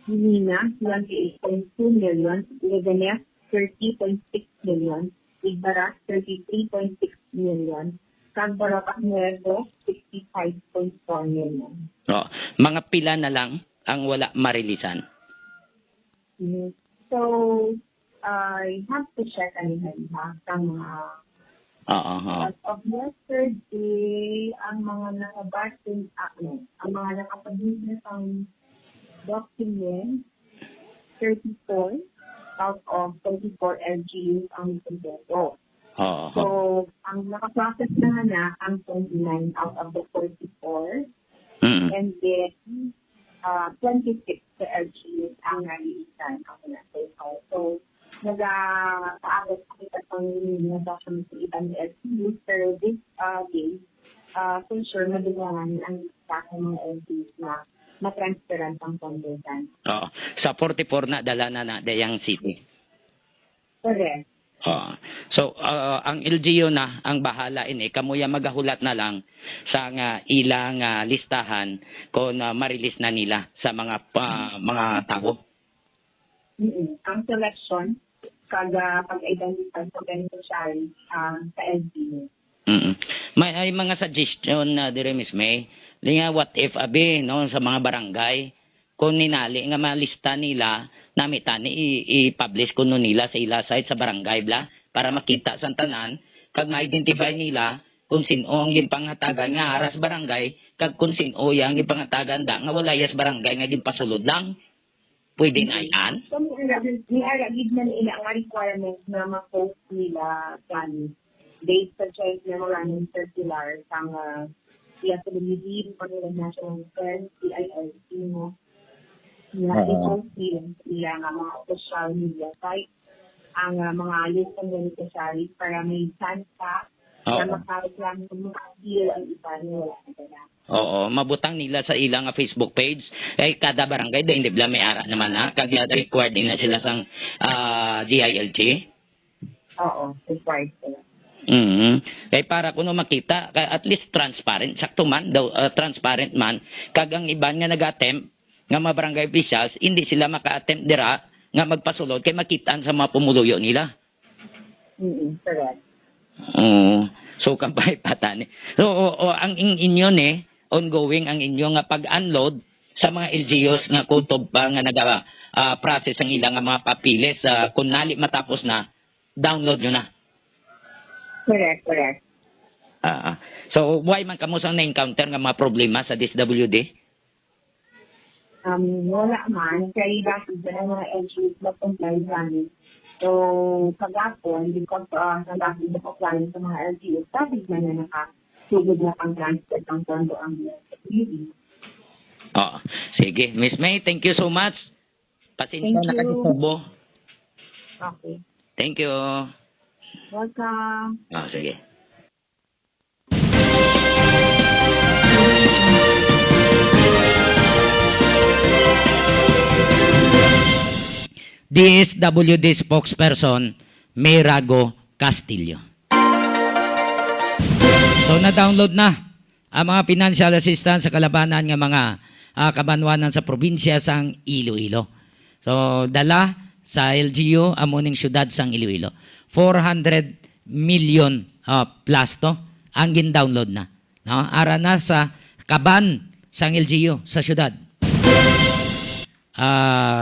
Nina, 28.2 million, Leganés, 30.6 million, Igbaras, 33.6 million, Cagbarotas Nuevo, 65.4 million. Oh, mga pila na lang ang wala marilisan. So, I have to check kanina sa mga as of yesterday, ang mga nakabatin, ang mga nakapag-business ang document, 34 out of 34 LGUs ang kompleto. So, ang nakaprocess na ang 29 out of the 44. And then, 26 sa LGUs ang nalilisan ang pinag-take. So, nag-aagos kita pang document sa ibang LGUs. Pero this day, for sure, madungangan ang sa mga LGUs na matransferan pang pondosan. Oo. Sa 44 na dala na dayang city. Correct. Oo. So ang LGU na ang bahala ini kamuya magahulat na lang sa nga ilang listahan kung marilis na nila sa mga tao. Ang selection kada pag-identify sa beneficiary sa LGU. May mga suggestion na dire Miss May. Linga what if abi no sa mga barangay kung ninali nga malista nila namitani i-publish kuno nila sa ila site sa barangay bla para makita sa tanan kag ma-identify nila kung sino ang gipangatagan nga aras barangay kag kung sino yang gipangatagan da nga wala yas barangay nga gipasulod lang. Pwede na yan. So, may aragid man nila ang requirement na ma-post nila kan based sa choice memorandum circular sang PSWD for the National Defense, CILC mo. I-post nila nga mga social media site ang mga list ng beneficiaries para may chance pa na makareklamo kung makakil ang iba na wala na. Oo, mabutang nila sa ilang Facebook page. Ay kada barangay dahil hindi may ara naman na. Kag required din na sila sang GILG. Oo, required sila. Kay para kuno makita at least transparent sakto man daw transparent man kag ang iban nga nag-attempt nga mga barangay officials hindi sila maka-attempt dira nga magpasulod kay makitaan sa mga pumuluyo nila. Correct. So kampay patani. So ang inyo ne ongoing ang inyo nga pag-unload sa mga LGUs nga kutob pa nga naga process ang ilang nga mga papilis kung nali matapos na download nyo na. Correct. So why man kamo sang na-encounter nga mga problema sa DSWD? Wala man, kaya bakit na mga LGUs na comply namin. So, kagapon, because nagagawin na apply sa mga LGUs, sabi na nakasugod na pang transfer ng tondo ang DSWD. Sige. Miss May, thank you so much. Pasensya na kasisubo. Okay. Thank you. Welcome. Sige. DSWD spokesperson Mirago Castillo. So na-download na ang mga financial assistance sa kalabanan ng mga kabanwanan sa probinsya sang Iloilo. So dala sa LGU amuning syudad sang Iloilo. 400 million plus to ang gin-download na. No? Ara na sa kaban sang LGU sa syudad.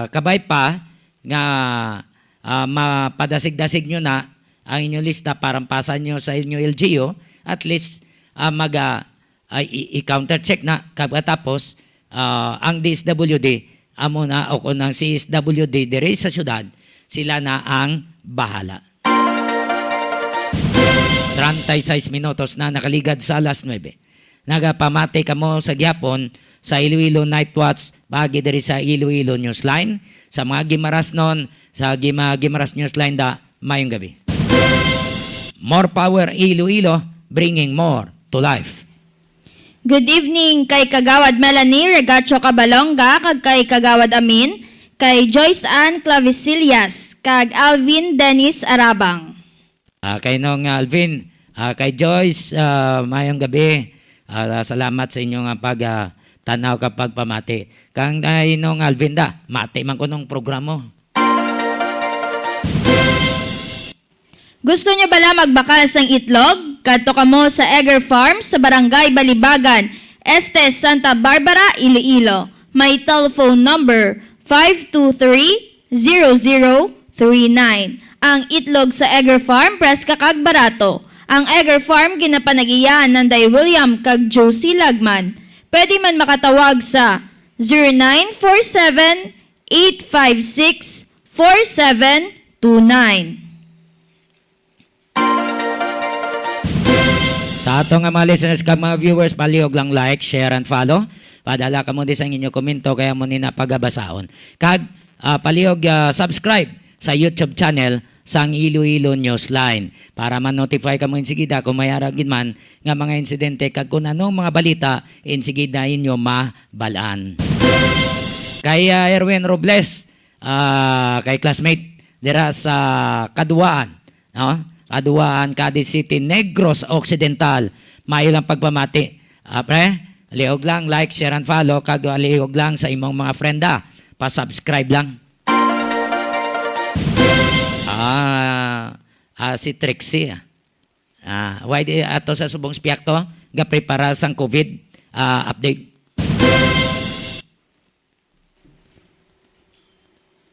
Kabay pa nga mapadasig-dasig nyo na ang inyong lista para pasan nyo sa inyong LGU, at least i-counter-check na tapos ang DSWD amo na o kung ang CSWD dire sa syudad, sila na ang bahala. 36 minutos na nakaligad sa alas 9. Nagapamati kamo sa gyapon sa Iloilo Night Watch bagi diri sa Iloilo Newsline sa mga gimaras non sa gimaras Newsline da mayong gabi. More power Iloilo, bringing more to life. Good evening kay Kagawad Melanie Regacho Cabalonga, kag kay Kagawad Amin, kay Joyce Ann Clavisillas, kag Alvin Dennis Arabang. Kay nong Alvin, kay Joyce, mayong gabi. Salamat sa inyong pag-tanaw kapag pamati. Kang nong Alvin da, mati man ko nung programo. Gusto nyo bala magbakal sang itlog? Kadto kamo sa Egger Farm sa Barangay Balibagan, Este, Santa Barbara, Iloilo. May telephone number 523-0039. Ang itlog sa Egger Farm, preska kag barato. Ang Egger Farm ginapanagiyan ng Day William kag Josie Lagman. Pwede man makatawag sa 0947-856-4729. Sa atong mga listeners kag mga viewers, palihog lang like, share, and follow. Padala ka mo din sa inyong komento kaya mo ni napagabasaon. Kag palihog subscribe sa YouTube channel sang Iloilo Newsline para man-notify ka mo insigida kung may aragin man nga mga insidente kag kung anong mga balita insigida inyo mabalaan. Kay Erwin Robles, kay classmate dira sa Kaduaan, no? Kaduaan, Cadiz City, Negros Occidental. Mailang pagpamati. Pre, liog lang, like, share and follow. Kag liog lang sa imong mga frenda. Pa-subscribe lang. Si Trixie. Why di ato sa subong spiyak to? Ga-prepara sang COVID update.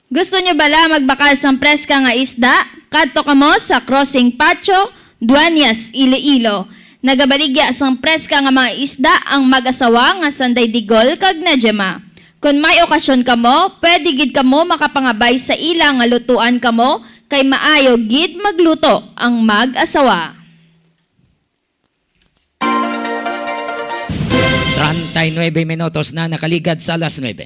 Gusto nyo bala magbakal sang preska nga isda? Kadto kamo sa Crossing Pacho, Duanyas, Iloilo. Nagabaligya sang preska nga mga isda ang mag-asawa nga Sanday Digol kag Najema. Kung may okasyon kamo, pwede gid kamo makapangabay sa ilang nga lutuan kamo kay maayo gid magluto ang mag-asawa. 39 minutos na nakaligad sa alas 9.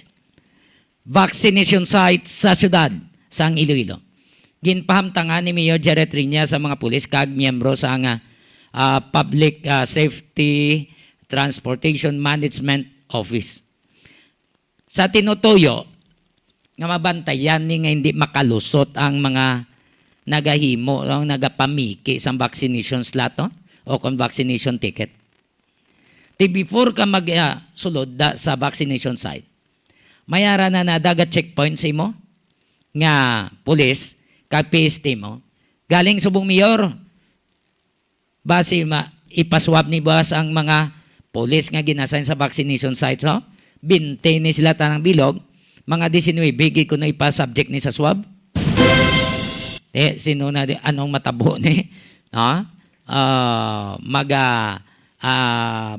Vaccination site sa syudad sang Iloilo. Ginpahamtangan ni Mayor Jared Riña sa mga pulis kag miyembro sa nga Public Safety Transportation Management Office. Sa tinutuyo nga mabantayan ni nga hindi makalusot ang mga nagahimo o nagapamiki sa vaccination slot o kung vaccination ticket. Before ka sulod sa vaccination site, mayara na dagat checkpoint sa imo nga pulis kag PST mo galing subong mayor base ipaswab ni boss ang mga pulis nga ginasign sa vaccination sites binte ni sila tanang bilog mga 19 gid kuno ipa-subject ni sa swab sino na anong matabo ni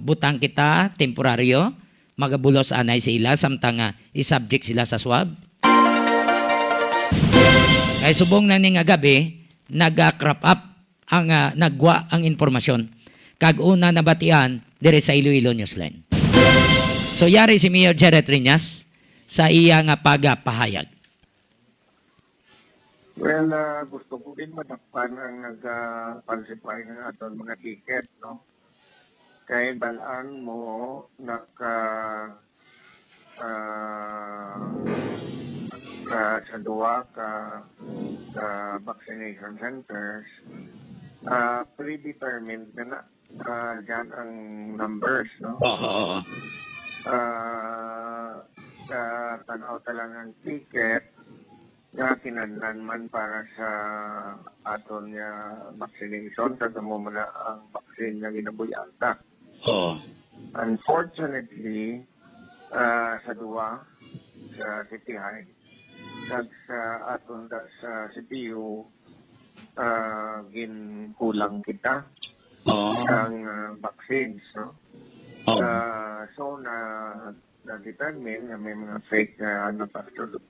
butang kita temporaryo magabulos anay sila samtang i-subject sila sa swab. Kay subong na ning gabi nag-crop up ang nagwa ang informasyon kag una nabatian dire sa Iloilo Newsline. So yari si Mayor Jared Riñas sa iya nga pagapahayag. Well, gusto ko din madakpan ang nag-falsify ng aton mga ticket, no? Kay balaan mo sa duwa ka vaccination centers, predetermined na dyan ang numbers, no? Tanaw talang ang ticket na kinanlan man para sa aton nga vaccination sa mo na ang vaccine nga ginabuyanta. Unfortunately, sa duwa, sa City High, kag sa aton sa CPU, ginkulang kita ang vaccines, no? So, na-determine na may mga fake na pasto.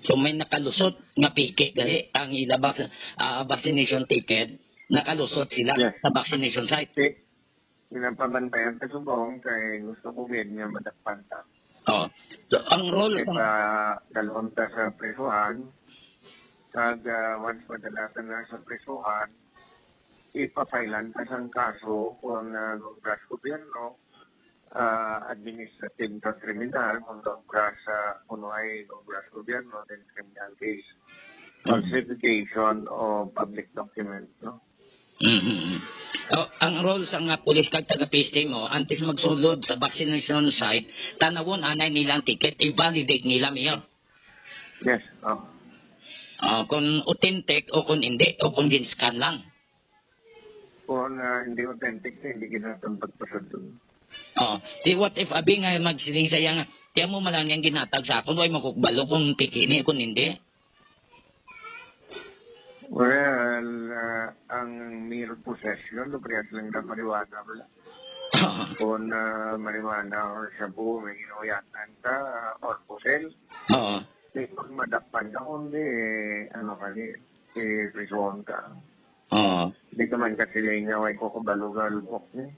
So may nakalusot nga piki gali ang ilabas vaccination ticket nakalusot sila sa vaccination site. Pinapabantayan ka subong kay gusto ko gid nga madakpan ta. So ang role sa dalawang ta sa presuhan kag once madalatan na sa presuhan ipafailan ka sang kaso kung gobras gobyerno administrative to criminal kung gobras kuno ay gobras gobyerno then criminal case falsification o public document, no? Ang role sa nga pulis kag taga-PST mo, antes magsulod sa vaccination site, tanawon anay nilang ticket, i-validate nila, Mayor. Yes. Kung authentic o kung hindi, o kung din-scan lang. Kung hindi authentic, hindi ginatang pagpasad doon. What if abi nga magsiling saya nga, tiyan mo malang yung ginatag sa akon, way makukbalo kung pikini, kung hindi. Well, ang mere possession, lupriyat lang na mariwana wala. Kung mariwana or shabu, may ginawayatan ka, or posel. Kung madakpan ka, kundi, prison ka. Hindi ka man kasi lang nga, way kukabaluga-lubok niya.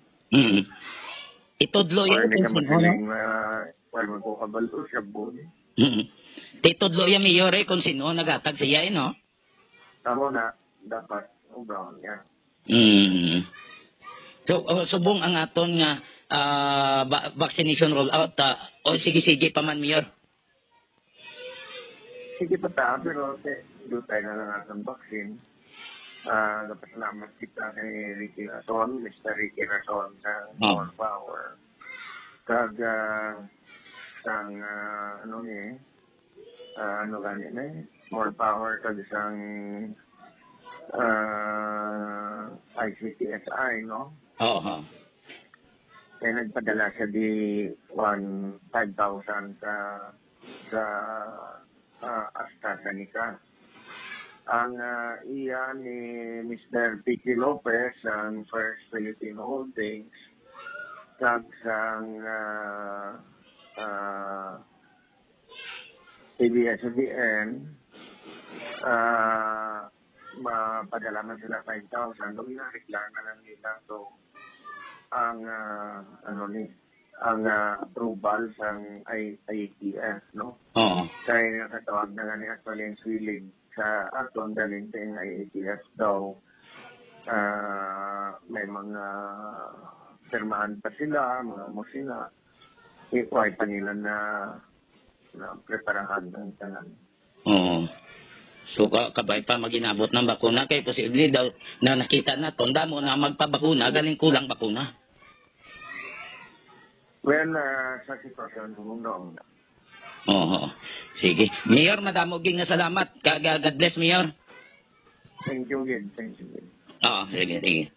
Itudlo or yan. hindi ka man silang, walang kukabalo, shabu niya. Itudlo yan, Mayor, kung sino nagatag siya, no? Tama na, dapat ubrahan niya. So, subong ang aton nga vaccination rollout. O sige pa man, Mayor. Sige pa ta, pero doon tayo na lang ng vaccine. Napasalamat kita kay Ricky Rason, Mr. Ricky Rason sa More Power. Kag sang More Power kag isang ICTSI, no? Oo. Kaya nagpadala siya di 5,000 sa AstraZeneca. Ang iya ni Mr. Piqui Lopez, ang First Filipino Holdings, kag sang ABS-CBN, mapadala man sila 5,000. Nung inareklama lang nila to ang approval sang IATF, no? Oo. Kaya nakatawag na nga ni actually ang swilig sa aton galing sa IATF daw. May mga pirmahan pa sila, mga musina. Ikuhay pa nila na preparahan ng tanan. Oo. So kabay pa maginabot ng bakuna kay posible daw na nakita na tonda mo na magpabakuna galing kulang bakuna. Well, sa sitwasyon humong Oo. Sige. Mayor, madamo ging na salamat. God bless, Mayor. Thank you again. Thank you again. Oo, sige.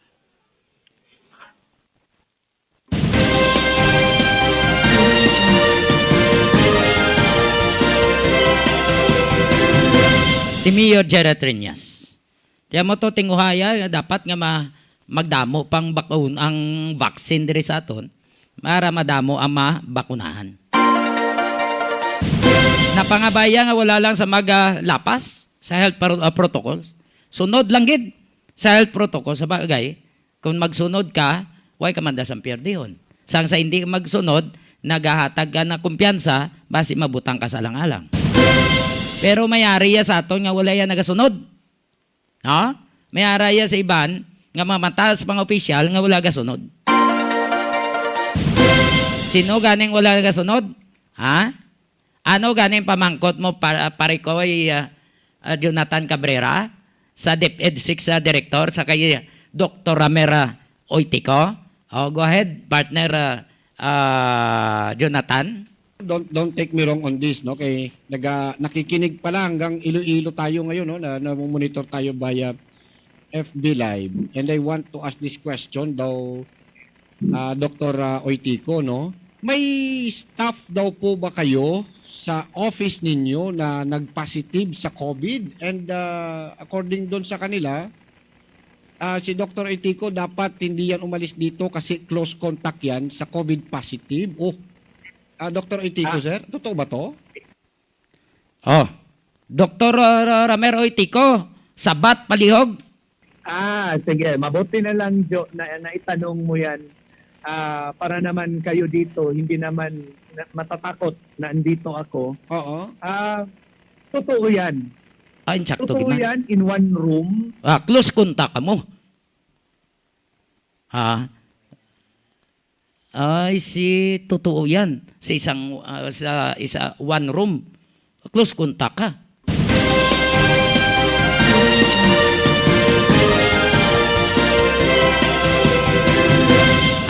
Si Mayor Gerard Triñas. Kaya mo to tinguhaya, dapat nga magdamo pang bakun ang vaccine diri sa aton para madamo ang mabakunahan. Napangabaya nga wala lang sa maglapas sa health protocols. Sunod lang gid sa health protocol sa bagay. Kung magsunod ka, way ka man dasang pierdihon. Sang sa hindi magsunod, nagahatag ka na kumpiyansa, basi mabutang ka sa alang-alang. Pero mayari ya sa aton nga wala yan nagasunod. No? Mayari ya sa iban nga mamatas pang opisyal nga wala gasunod. Sino ganing wala nagasunod? Ha? Ano ganing pamangkot mo pare ko Jonathan Cabrera sa DepEd 6 director sa kay Dr. Ramera Oitico? Oh, go ahead, partner Jonathan. Don't take me wrong on this, no? Kay nakikinig pa lang hanggang Iloilo tayo ngayon, no? Na monitor tayo via FB Live. And I want to ask this question daw Dr. Oitico, no? May staff daw po ba kayo sa office ninyo na nag-positive sa COVID? And according doon sa kanila, si Dr. Oitico dapat hindi yan umalis dito kasi close contact yan sa COVID positive. Dr. Oitico, sir, totoo ba to? Oh, Dr. Ramero Oitico, sabat palihog. Sige, mabuti na lang, Jo, na itanong mo yan. Para naman kayo dito, hindi naman matatakot na andito ako. Oo. Totoo yan. Insakto Totoo gina. yan in one room. Close contact ka mo. Ha? Ay, totoo yan. Sa isa one room. Close contact ka.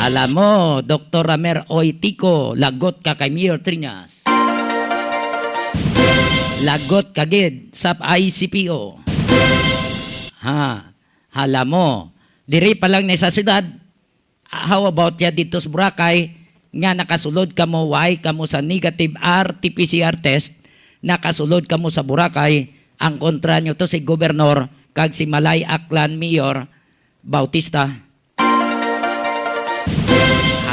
Alam mo, Dr. Ramer Oitico, lagot ka kay Mayor Triñas. Lagot ka gid sa ICPO. Alam mo, diri pa lang na sa syudad, how about ya dito sa Boracay, nga nakasulod ka mo, why ka mo sa negative RT-PCR test, nakasulod ka mo sa Boracay, ang kontra nyo to si Gobernador, kag si Malay Aklan Mayor Bautista.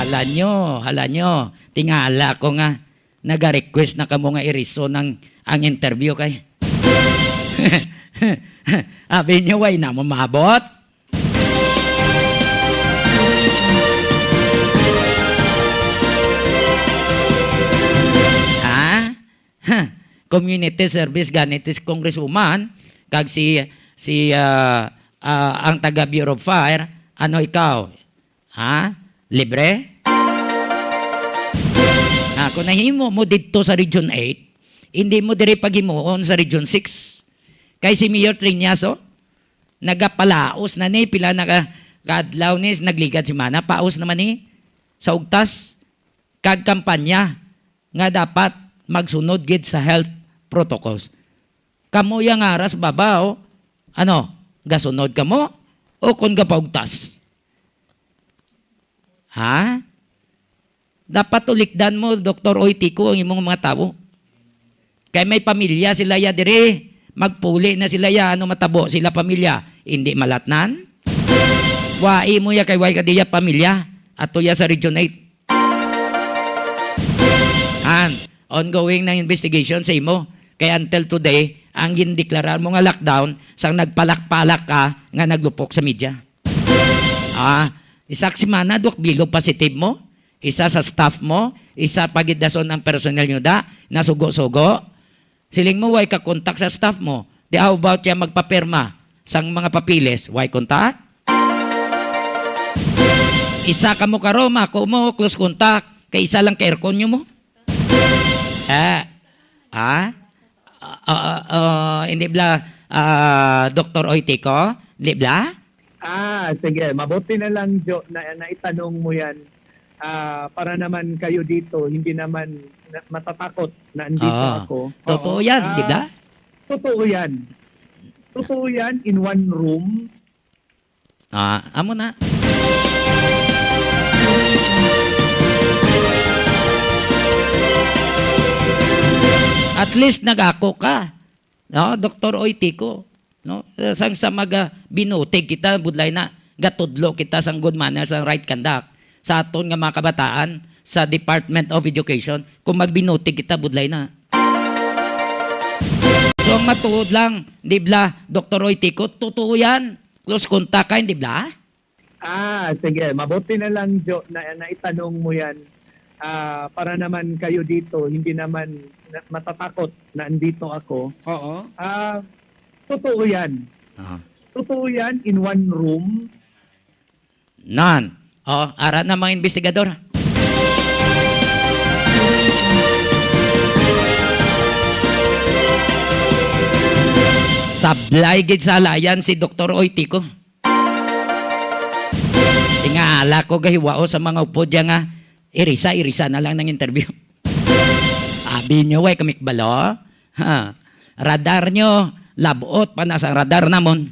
Hala nyo, tingala ko nga, naga-request na kamo nga iriso ng ang interview kay. Abi nyo, way na mo maabot. Community service ganitis congresswoman, kag ang taga Bureau of Fire, ano ikaw? Libre? Kung nahimo mo dito sa Region 8, hindi mo diri paghimuon sa Region 6. Kay si Mayor Triñaso, nagapalaos na ni, pila kadlaw ni, nagligad si Mana, paos naman ni, sa ugtas, kag kampanya, nga dapat magsunod gid sa health protocols. Kamo yang aras babaw, gasunod kamo, o kung gapaugtas? Ha? Dapat ulikdan mo, Dr. Oitico, ang imong mga tao. Kaya may pamilya sila ya dire. Magpuli na sila ya. Matabo sila pamilya. Hindi malatnan. Wai mo ya kay wai kadiya pamilya. Ato ya sa Region 8. Ongoing ng investigation sa imo. Kaya until today, ang gindeklarar mo nga lockdown, sang nagpalak-palak ka nga naglupok sa media. Isak si Mana, duk bilog positive mo. Isa sa staff mo, isa pagidason ng personnel nyo nasugo-sugo. Siling mo, why ka kontak sa staff mo? Di how about siya magpapirma sang mga papilis? Why kontak? Isa ka mo karom, ako mo, close contact. Kay isa lang ka-aircon nyo mo? Hindi bla, Dr. Oitico? Hindi bla? Sige, mabuti na lang, Jo, na itanong mo yan. Para naman kayo dito, hindi naman matatakot na andito ako. Totoo yan, di ba? Totoo yan. Totoo yan in one room. Amo na. At least nag-ako ka. No, Dr. Oitico. No? Sang sa binutig kita, budlay na, gatudlo kita sang good manners, sang right conduct. Sa aton nga mga kabataan, sa Department of Education, kung magbinutig kita, budlay na. So, ang matuod lang, di bla, Dr. Oitico, totoo yan. Close contact ka, di bla? Sige, mabuti na lang, Jo, na itanong mo yan. Para naman kayo dito, hindi naman matatakot na andito ako. Oo. Totoo yan. Totoo yan in one room. None. Ara na mga investigador. Sablay gid sa alayan si Dr. Oitico. Tingala ko gahiwao sa mga upod nga irisa na lang ng interview. Abi nyo, way kamikbalo. Radar nyo, labot pa na sa radar namon.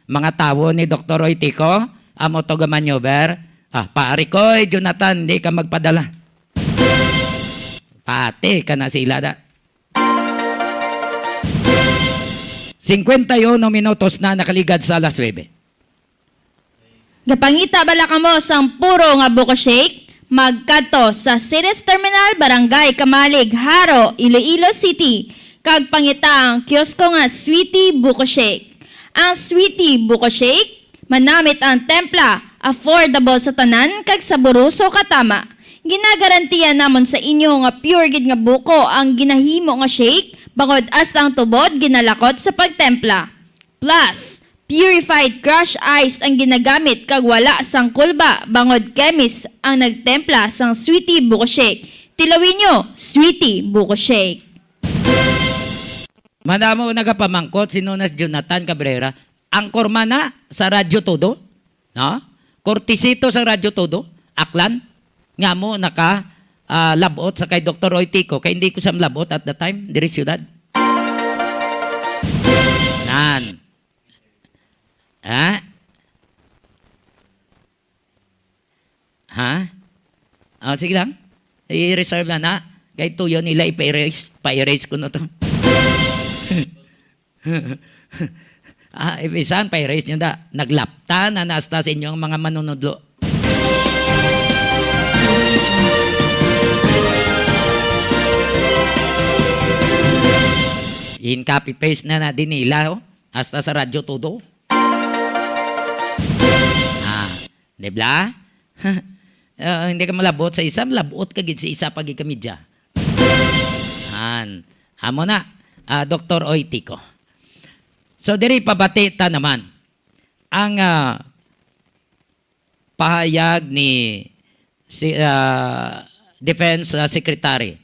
Mga tao ni Dr. Oitico, amo to maneuver. Pari ko, Jonathan, hindi ka magpadala. Pati ka na sila da. 51 minutos na nakaligad sa alas 9. Gapangita bala kamo sang puro nga buko shake, magkadto sa Ceres Terminal, Barangay Kamalig, Haro, Iloilo City. Kag pangita ang kiosko nga Sweetie Buko Shake. Ang Sweetie Buko Shake, manamit ang templa, affordable sa tanan, kag saburuso katama. Ginagarantiya namon sa inyo nga pure gid nga buko ang ginahimo nga shake, bangod astang tubod ginalakot sa pagtempla. Plus, purified crushed ice ang ginagamit kag wala sang kulba, bangod chemist ang nagtempla sang Sweetie Buko Shake. Tilawin nyo, Sweetie Buko Shake. Madamo nagapamangkot si Nonas Jonathan Cabrera, angkor mana sa Radyo Todo, no? Kortisito sa Radyo Todo, Aklan, nga mo labot sa kay Dr. Oitico, kay hindi ko sam labot at the time, diri siyudad. Nan. Sige lang. I-reserve lang na. Kay tuyo nila ipa-erase ko na to. Ibisan, pa-erase nyo da. Naglapta na nasta sa inyo ang mga manunodlo. In copy-paste na din nila, hasta sa Radyo Todo. Dibla? Hindi ka malabot sa isa, malabot ka gid sa isa pagi ka media. Amo na, Dr. Oitico. So, diri pabatita naman ang pahayag ni si Defense Secretary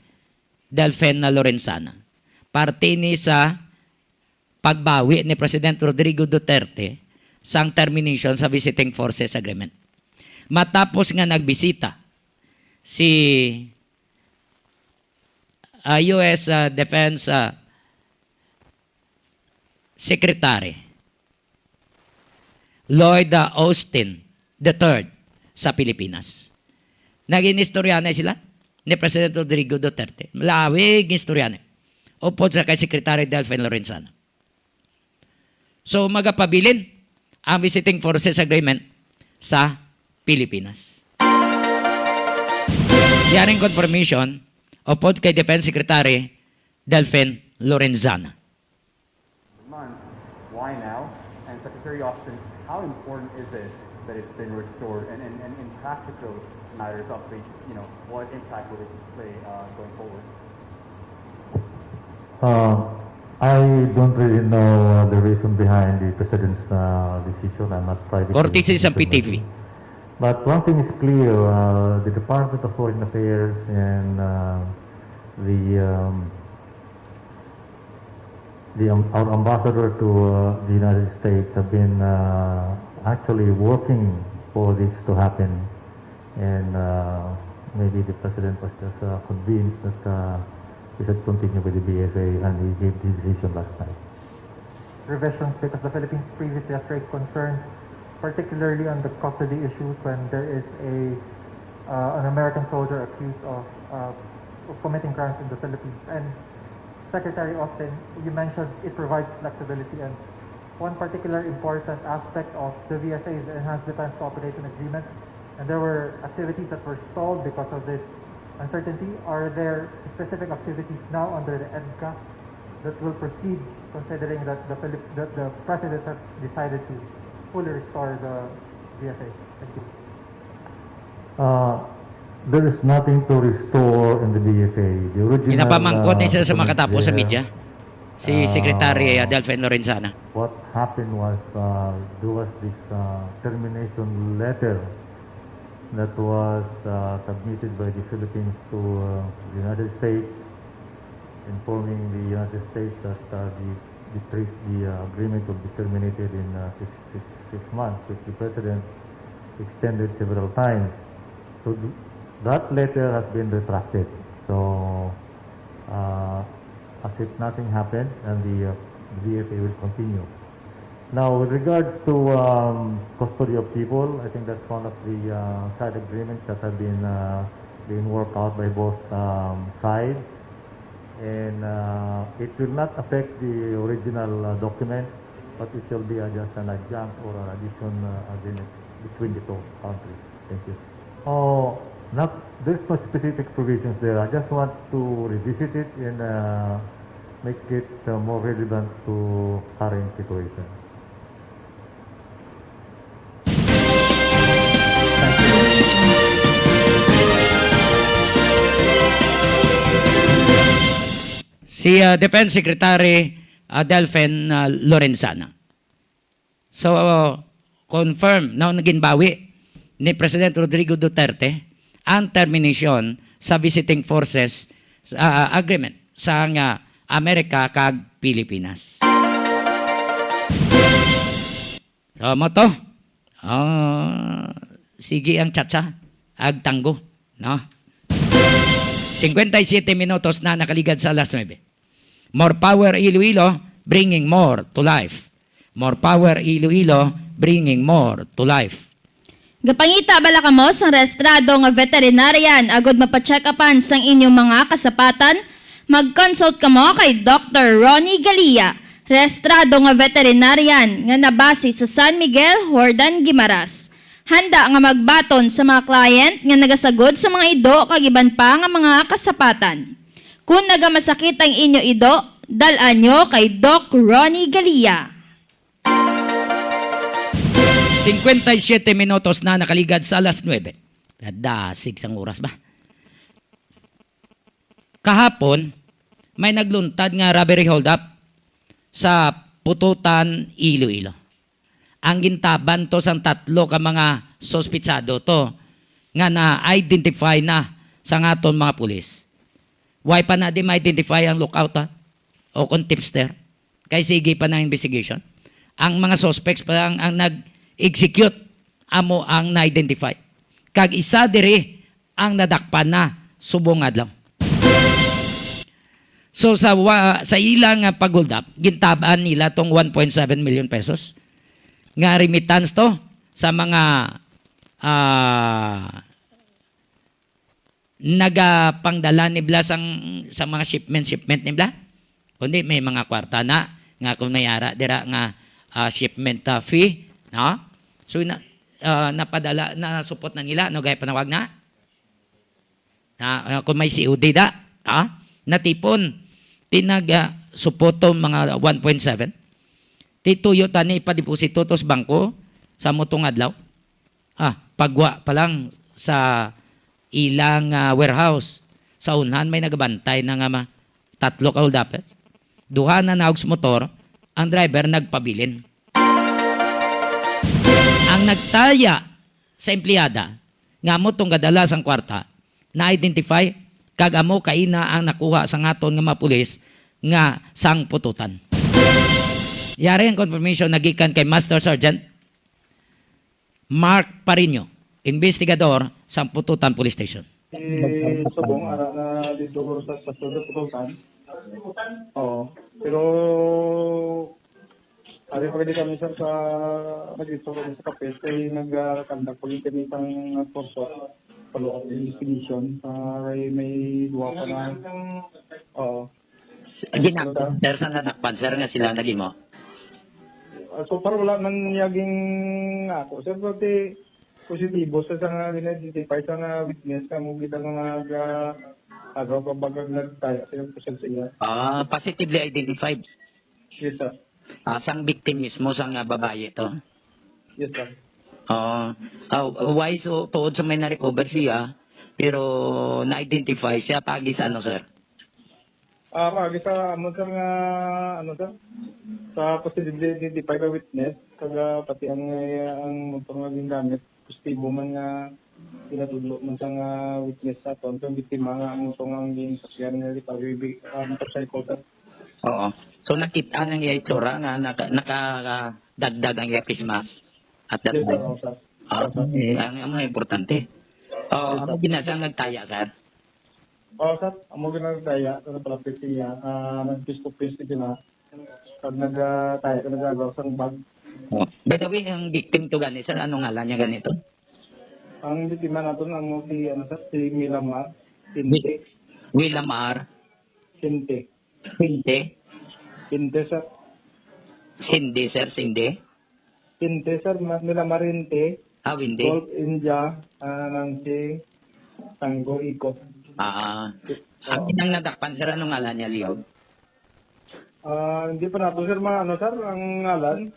Delfen Lorenzana. Parte ni sa pagbawi ni President Rodrigo Duterte sang termination sa Visiting Forces Agreement. Matapos nga nagbisita si US Defense Secretary Lloyd Austin III sa Pilipinas. Naging istorya na sila ni President Rodrigo Duterte. Malawig istorya na. Upod sa kay Secretary Delfen Lorenzana. So magapabilin ang Visiting Forces Agreement sa Pilipinas. Yaring confirmation upod kay Defense Secretary Delfen Lorenzana. Why now? And Secretary Austin, how important is it that it's been restored? And in practical matters of the, what impact will it play going forward? I don't really know the reason behind the President's decision. I'm not privy to Cortesy sa PTV. But one thing is clear, the Department of Foreign Affairs and our ambassador to the United States have been actually working for this to happen. And maybe the President was just convinced that we should continue with the BSA, and he gave the decision last night. Revisions because the Philippines previously has raised concerns, particularly on the custody issues when there is an American soldier accused of committing crimes in the Philippines. And Secretary Austin, you mentioned it provides flexibility, and one particular important aspect of the VSA is the Enhanced Defense Cooperation Agreement, and there were activities that were stalled because of this uncertainty. Are there specific activities now under the EDCA that will proceed, considering that the President has decided to fully restore the VSA? Thank you. There is nothing to restore in the BSA. The original, Pinapamangkot niya sila sa makatapos sa there, media. Si Secretary Delfen Lorenzana. What happened was there was this termination letter that was submitted by the Philippines to the United States, informing the United States that the agreement will be terminated in six months, which the President extended several times. So that letter has been retracted. So as if nothing happened, and the VFA will continue. Now, with regards to custody of people, I think that's one of the side agreements that have been being worked out by both sides, and it will not affect the original document, but it will be just an adjunct or an addition agreement between the two countries. Thank you. There's no specific provisions there. I just want to revisit it and make it more relevant to current situation. Si Defense Secretary Delfen Lorenzana. So, confirm na naging bawi ni President Rodrigo Duterte ang termination sa Visiting Forces Agreement sa Amerika kag Pilipinas. So, mo to. Sige ang tsatsa. Agtanggo. No? 57 minutos na nakaligad sa alas 9. More power Iloilo, bringing more to life. More power Iloilo, bringing more to life. Gapangita bala kamo sang rehistrado nga veterinarian agod mapacheck upan sang inyong mga kasapatan, mag-consult kamo kay Dr. Ronnie Galia, rehistrado nga veterinarian nga nabase sa San Miguel, Hordan, Guimaras. Handa nga magbaton sa mga client nga nagasagod sa mga ido kag iban pa nga mga kasapatan. Kung nagamasakit ang inyo ido, dalan nyo kay Doc Ronnie Galia. 57 minutos na nakaligad sa alas 9. Dasig sang oras ba? Kahapon, may nagluntad nga robbery hold up sa Pututan, Iloilo. Ang gintaban to sang tatlo ka mga sospitsado to nga na-identify na sa ngaton mga pulis. Why pa na di ma-identify ang lookout o kung tipster? Kay sige pa ng investigation. Ang mga suspects pa ang nag-execute amo ang na-identify. Kag isa diri ang nadakpan na subong adlaw. So sa ilang pag-hold up, gintabaan nila tong 1.7 million pesos nga remittance to sa mga nagapangdala nibla sa mga shipment nibla. Kundi may mga kwarta na nga kung mayara dira nga shipment fee, no? So napadala na support na nila no gay panawag na kung may COD da, natipon supoto mga 1.7. Tituyo tani ipadeposito to sa bangko sa motong adlaw. Pagwa pa lang sa ilang warehouse. Sa unhan may nagabantay na nga 3 ka hold up. Duha na naog sa motor, ang driver nagpabilin. Ang nagtaya sa empleyada, nga mo tong gadala sang kwarta, na-identify, kag amo kaina ang nakuha sa ngaton nga mga pulis nga sang pututan. Yari ang confirmation nagikan kay Master Sergeant Mark Parino, investigador sa Pututan Police Station. Subong, na dito ko sa Pututan. Oo. Pero, ari pa kami sa nag-dito kami sa kapit, ay nag-conduct po yung tinitang porso, follow-up investigation, may duwa pa na, oo. Ginagawa, sir, sa nadakpan, sir, nga sila naging mo? So far wala man yaging ako. Sir, pati positibo sa nga identify sa nga witness ka mo kita nga agaw pa bagag nagtaya sa iya. Positively identified. Yes, sir. Sang victim mismo sang babae to. Yes, sir. Why so tuod sa may na-recover siya pero na-identify siya pagi sa ano, sir? Pagi sa sir nga sir? Sa positively identify ka witness kaga pati ang pangaging gamit positibo man nga pinatudlo man sa nga witness sa aton kung biktima nga ang ang sasyan nga pag-ibig motorcycle. Oo. So nakita nang iya itsura nga nakadagdag ang iya Christmas at that time. Ang mga importante. Ano ginasa nagtaya, sir? Sir, amo ginagtaya sa palapit siya nag-face-to-face na pag nagtaya ka nagagawa sa bag. By the way, ang victim to gani, sir, anong ngalan niya ganito? Ang biktima natin ang si Milamar Sinte. Willamar Sinte. Sinte. Sinte, sir. Sinde, sir, Sinde. Sinte, sir. Milamar Sinte. Winde. Golf India, Nancy, Tango, Iko. Ang inang nadakpan, sir, anong ngalan niya, Leo? Hindi pa nato, sir, sir, ang ngalan.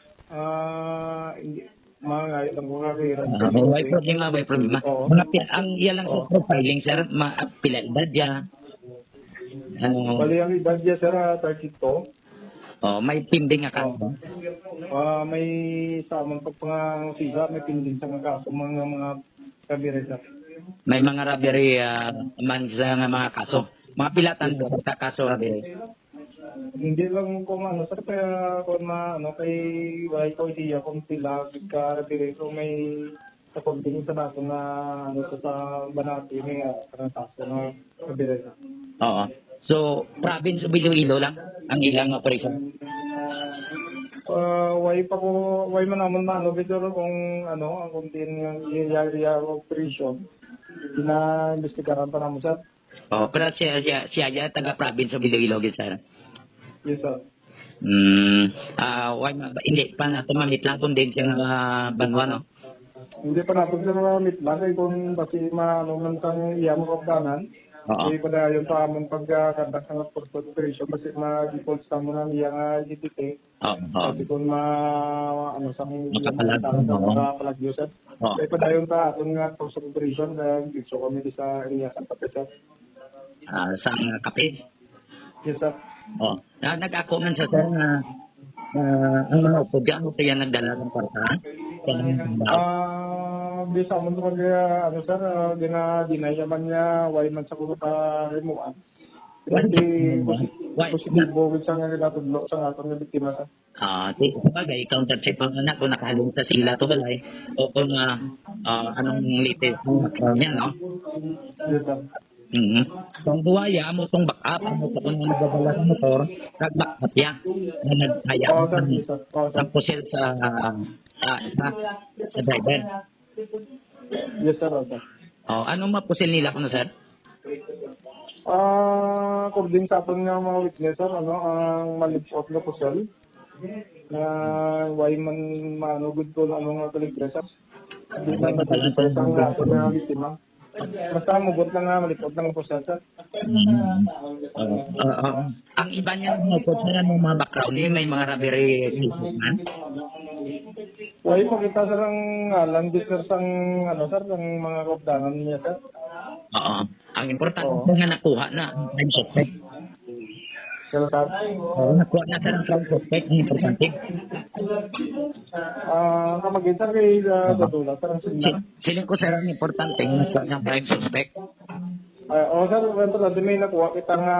Hindi, mga ngayon lang mga kahiran. May problema. Ang iyalang profiling, sir, pila edad niya. Bali, ang edad niya, sir, 32. May tinding nga kaso. May sa amang pagpangasiga, may pinding sa mga kaso, mga kabire, sir. May mga robbery man sa mga kaso. Mga pilatan sa kaso robbery. Hindi lang kung sir, kaya kung kay wala ko idea kung pila ka robbery, kung may sa konting sa nato na sa Banati, may kaso na kabire, sir. Oo. So, province of Iloilo lang ang ilang operation? Way man naman pero kung ang kuntin ng area operation, ina-investigaran pa naman, sir. Pero siya taga-province of Iloilo, sir. Yes, sir. Hindi pa na tumamit lang kung din siya banwa, no? Hindi pa natin sa mga mitman, kung basi man sang iya mo kapdanan, hindi pa na yung tamang pagkakandak ng operation, basi ma-default sa mo ng iya nga GTT, kasi kung sang iya mga palagyo, sir. Hindi pa na yung taon nga operation, so kami sa area sa Kape, sir. Sa Kape? Yes, sir. Nag-ako man sa sir na ang mga upo, di ano kaya nagdala ng kwarta? Di sa mo kaya ano sir, dinayaman niya why man sa kuno ka remuan. Kasi positibo sa nga nila tudlo sa atong biktima sa. Di bagay, counter check ang anak ko nakahalong sa sila to balay. O kung anong latest ng background niya, no? Yes sir. Kung buwaya, amo tong backup, amo sa kung nagdadala ng motor, nag-backup yan, na nagkaya ng pusil sa driver. Yes sir. Okay. Anong mapusil nila kung sir? According sa aton nga mga witness sir, ang malipot na kusal na why man manugod ko ng mga kaligresan. Hindi na matalipas ang aton nga biktima. Basta mabot na nga malipot ng kusal sir. Ang iba niya mapot na ng mga background niya, may mga robbery cases man. Why makita sir ang ngalan di sir sang sir ang mga kaupdanan niya sir. Ang importante nga nakuha na ang crime suspect. Nakuha na sa crime suspect, ang importante. Kamagitan kay Dadula, sir ang sinna. Siling ko sir, ang importante nga nakuha ng crime suspect. Sir, wento may nakuha kita nga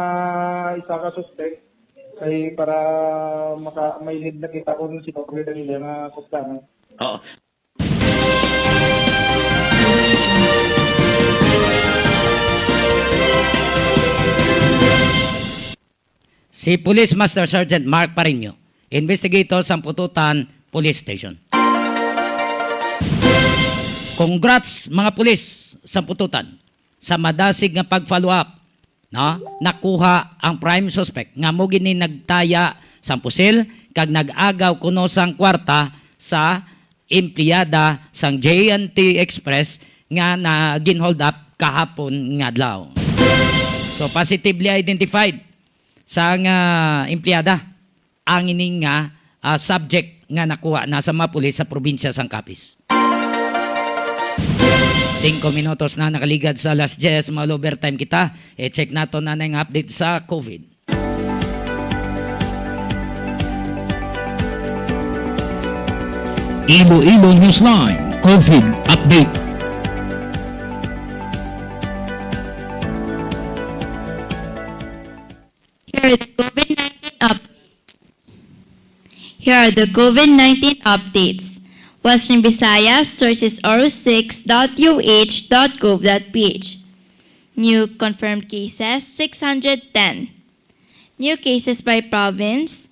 isa ka suspect ay para may lead na kita kung si Pagkita nila nga kuptanan. Oo. Si Police Master Sergeant Mark Parinyo, investigator sa Pututan Police Station. Congrats mga pulis sa Pututan sa madasig nga pag-follow up. No? Nakuha ang prime suspect nga mo gini nagtaya sa pusil kag nag-agaw kuno sang kwarta sa empleyada sang J&T Express nga na ginhold up kahapon nga adlaw. So positively identified sa empleyada ang ining nga subject nga nakuha na sa mga pulis sa probinsya sang Capiz. 5 minutos na nakaligad sa last 10, mga overtime kita. Check nato na ng update sa COVID. Iloilo Newsline COVID Update. Here are the COVID-19 updates. Western Visayas searches oro6.uh.gov.ph. New confirmed cases 610. New cases by province.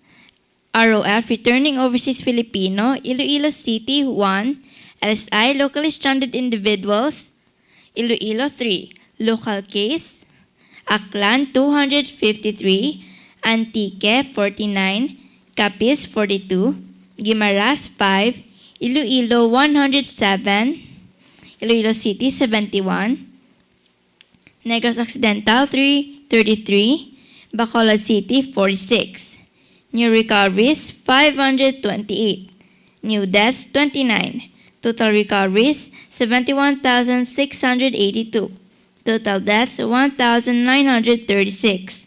ROF returning overseas Filipino, Iloilo City 1, LSI locally stranded individuals, Iloilo 3, local case, Aklan 253, Antique 49, Capiz 42, Guimaras 5, Iloilo 107, Iloilo City 71, Negros Occidental 333, Bacolod City 46. New recoveries 528. New deaths 29. Total recoveries 71,682. Total deaths 1,936.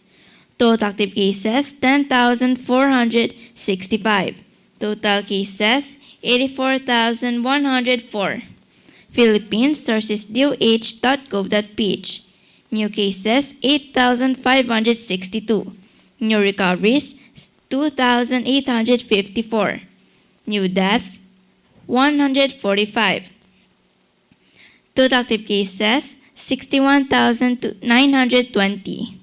Total active cases 10,465. Total cases 84,104. Philippines sources DOH.gov.ph. New cases 8,562. New recoveries 2,854. New deaths 145. Total active cases 61,920.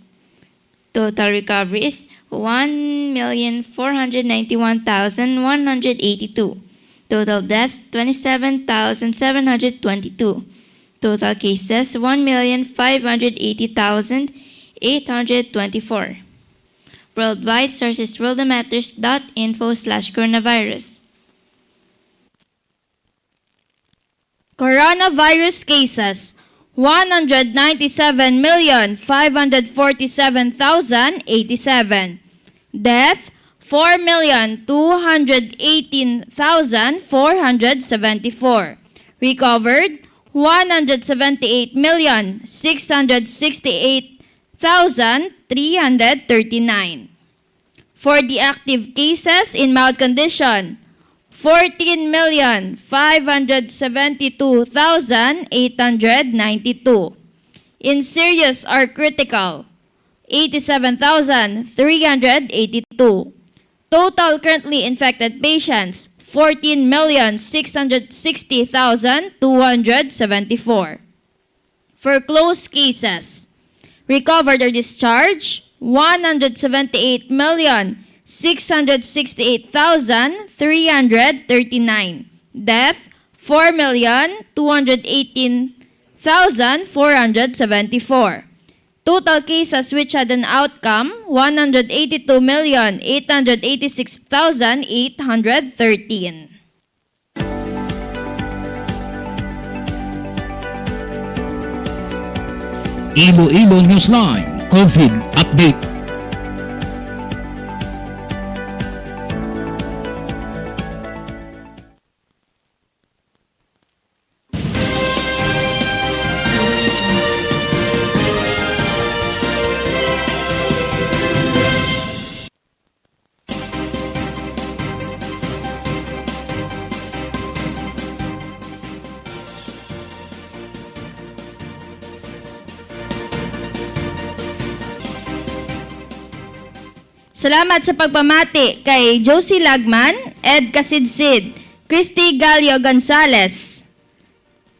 Total recoveries 1,491,182. Total deaths 27,722. Total cases 1,580,824. Worldwide sources worldmatters.info/coronavirus. Coronavirus cases 197,547,087. Death 4,218,474. Recovered 178,668,339. For the active cases in mild condition, 14,572,892. In serious or critical, 87,382. Total currently infected patients, 14,660,274. For closed cases, recovered or discharged, 178,668,339. Death, 4,218,474. Total cases which had an outcome, 182,886,813. Iloilo Newsline COVID Update. Salamat sa pagpamati kay Josie Lagman, Ed Casidsid, Christy Galio Gonzales,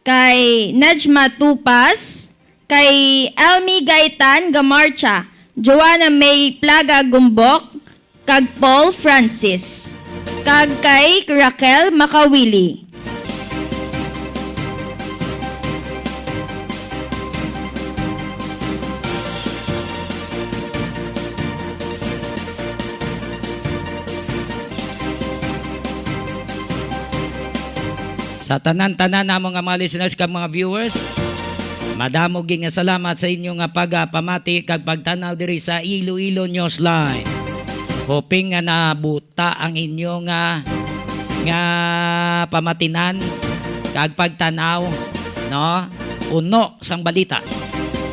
kay Najma Tupas, kay Elmi Gaitan Gamarcha, Joanna May Plaga Gumbok, kag Paul Francis, kag kay Raquel Makawili. Sa tanan-tanan namong nga mga listeners kag mga viewers, madamo ging nga salamat sa inyo nga pagpamati kag pagtanaw diri sa Iloilo Newsline. Hoping nga nabuta ang inyo nga pamatinan kag pagtanaw, no? Uno sang balita.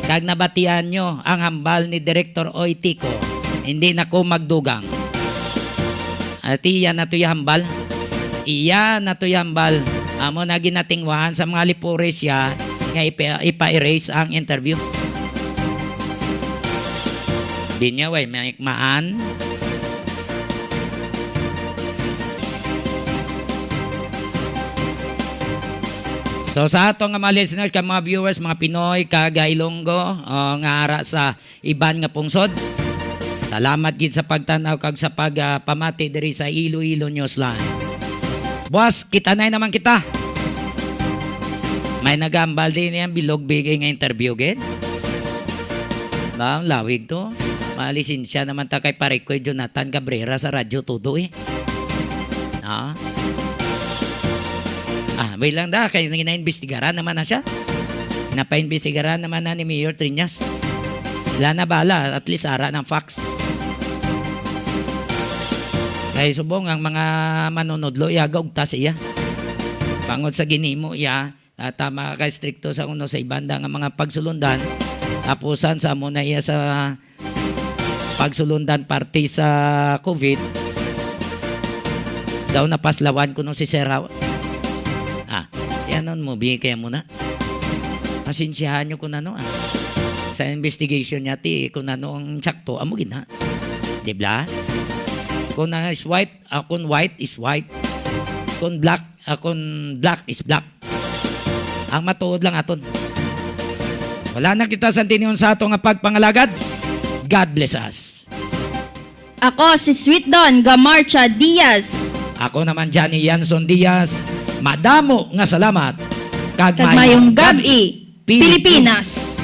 Kag nabatian nyo ang hambal ni Director Oy Tico. Hindi na ko magdugang. At iyan na to hambal. Iyan na to hambal. Amo na ginatingwahan sa mga lipures siya nga ipa-erase ang interview. Di niya way maikmaan. So sa ato nga mga listeners, ka mga viewers, mga Pinoy, kag Ilonggo, nga ara sa iban nga pungsod. Salamat gid sa pagtanaw kag sa pagpamati diri sa Iloilo Newsline. Boss, kita na naman kita. May nagambal din yan, bilog bigay nga interview, gid. Ang lawig to. Malisensya naman ta kay Parikoy Jonathan Cabrera sa Radyo Todo eh. May lang da, kaya na-investigaran naman na siya. Napa-investigaran naman na ni Mayor Triñas. Sila na bala, at least ara ng facts. Kaya subong ang mga manunodlo, iagog ta siya. Pangod sa ginimo, tama ka stricto sa uno sa ibanda nga mga pagsulundan. Tapusan sa muna iya sa pagsulundan party sa COVID. Daw napaslawan ko nung si Seraw. Yanon mo, bigay kaya muna. Pasensyahan nyo kung ano. Sa investigation niya, kung ano ang tsakto, amo gina. Diba? Kung is white, kung white is white. Kung black is black. Ang matuod lang aton. Wala na kita sa tiniyon sa ato nga pagpangalagad. God bless us. Ako si Sweet Don Gamarcha Diaz. Ako naman Johnny Yanson Diaz. Madamo nga salamat. Kag mayong gabi, Pilipinas.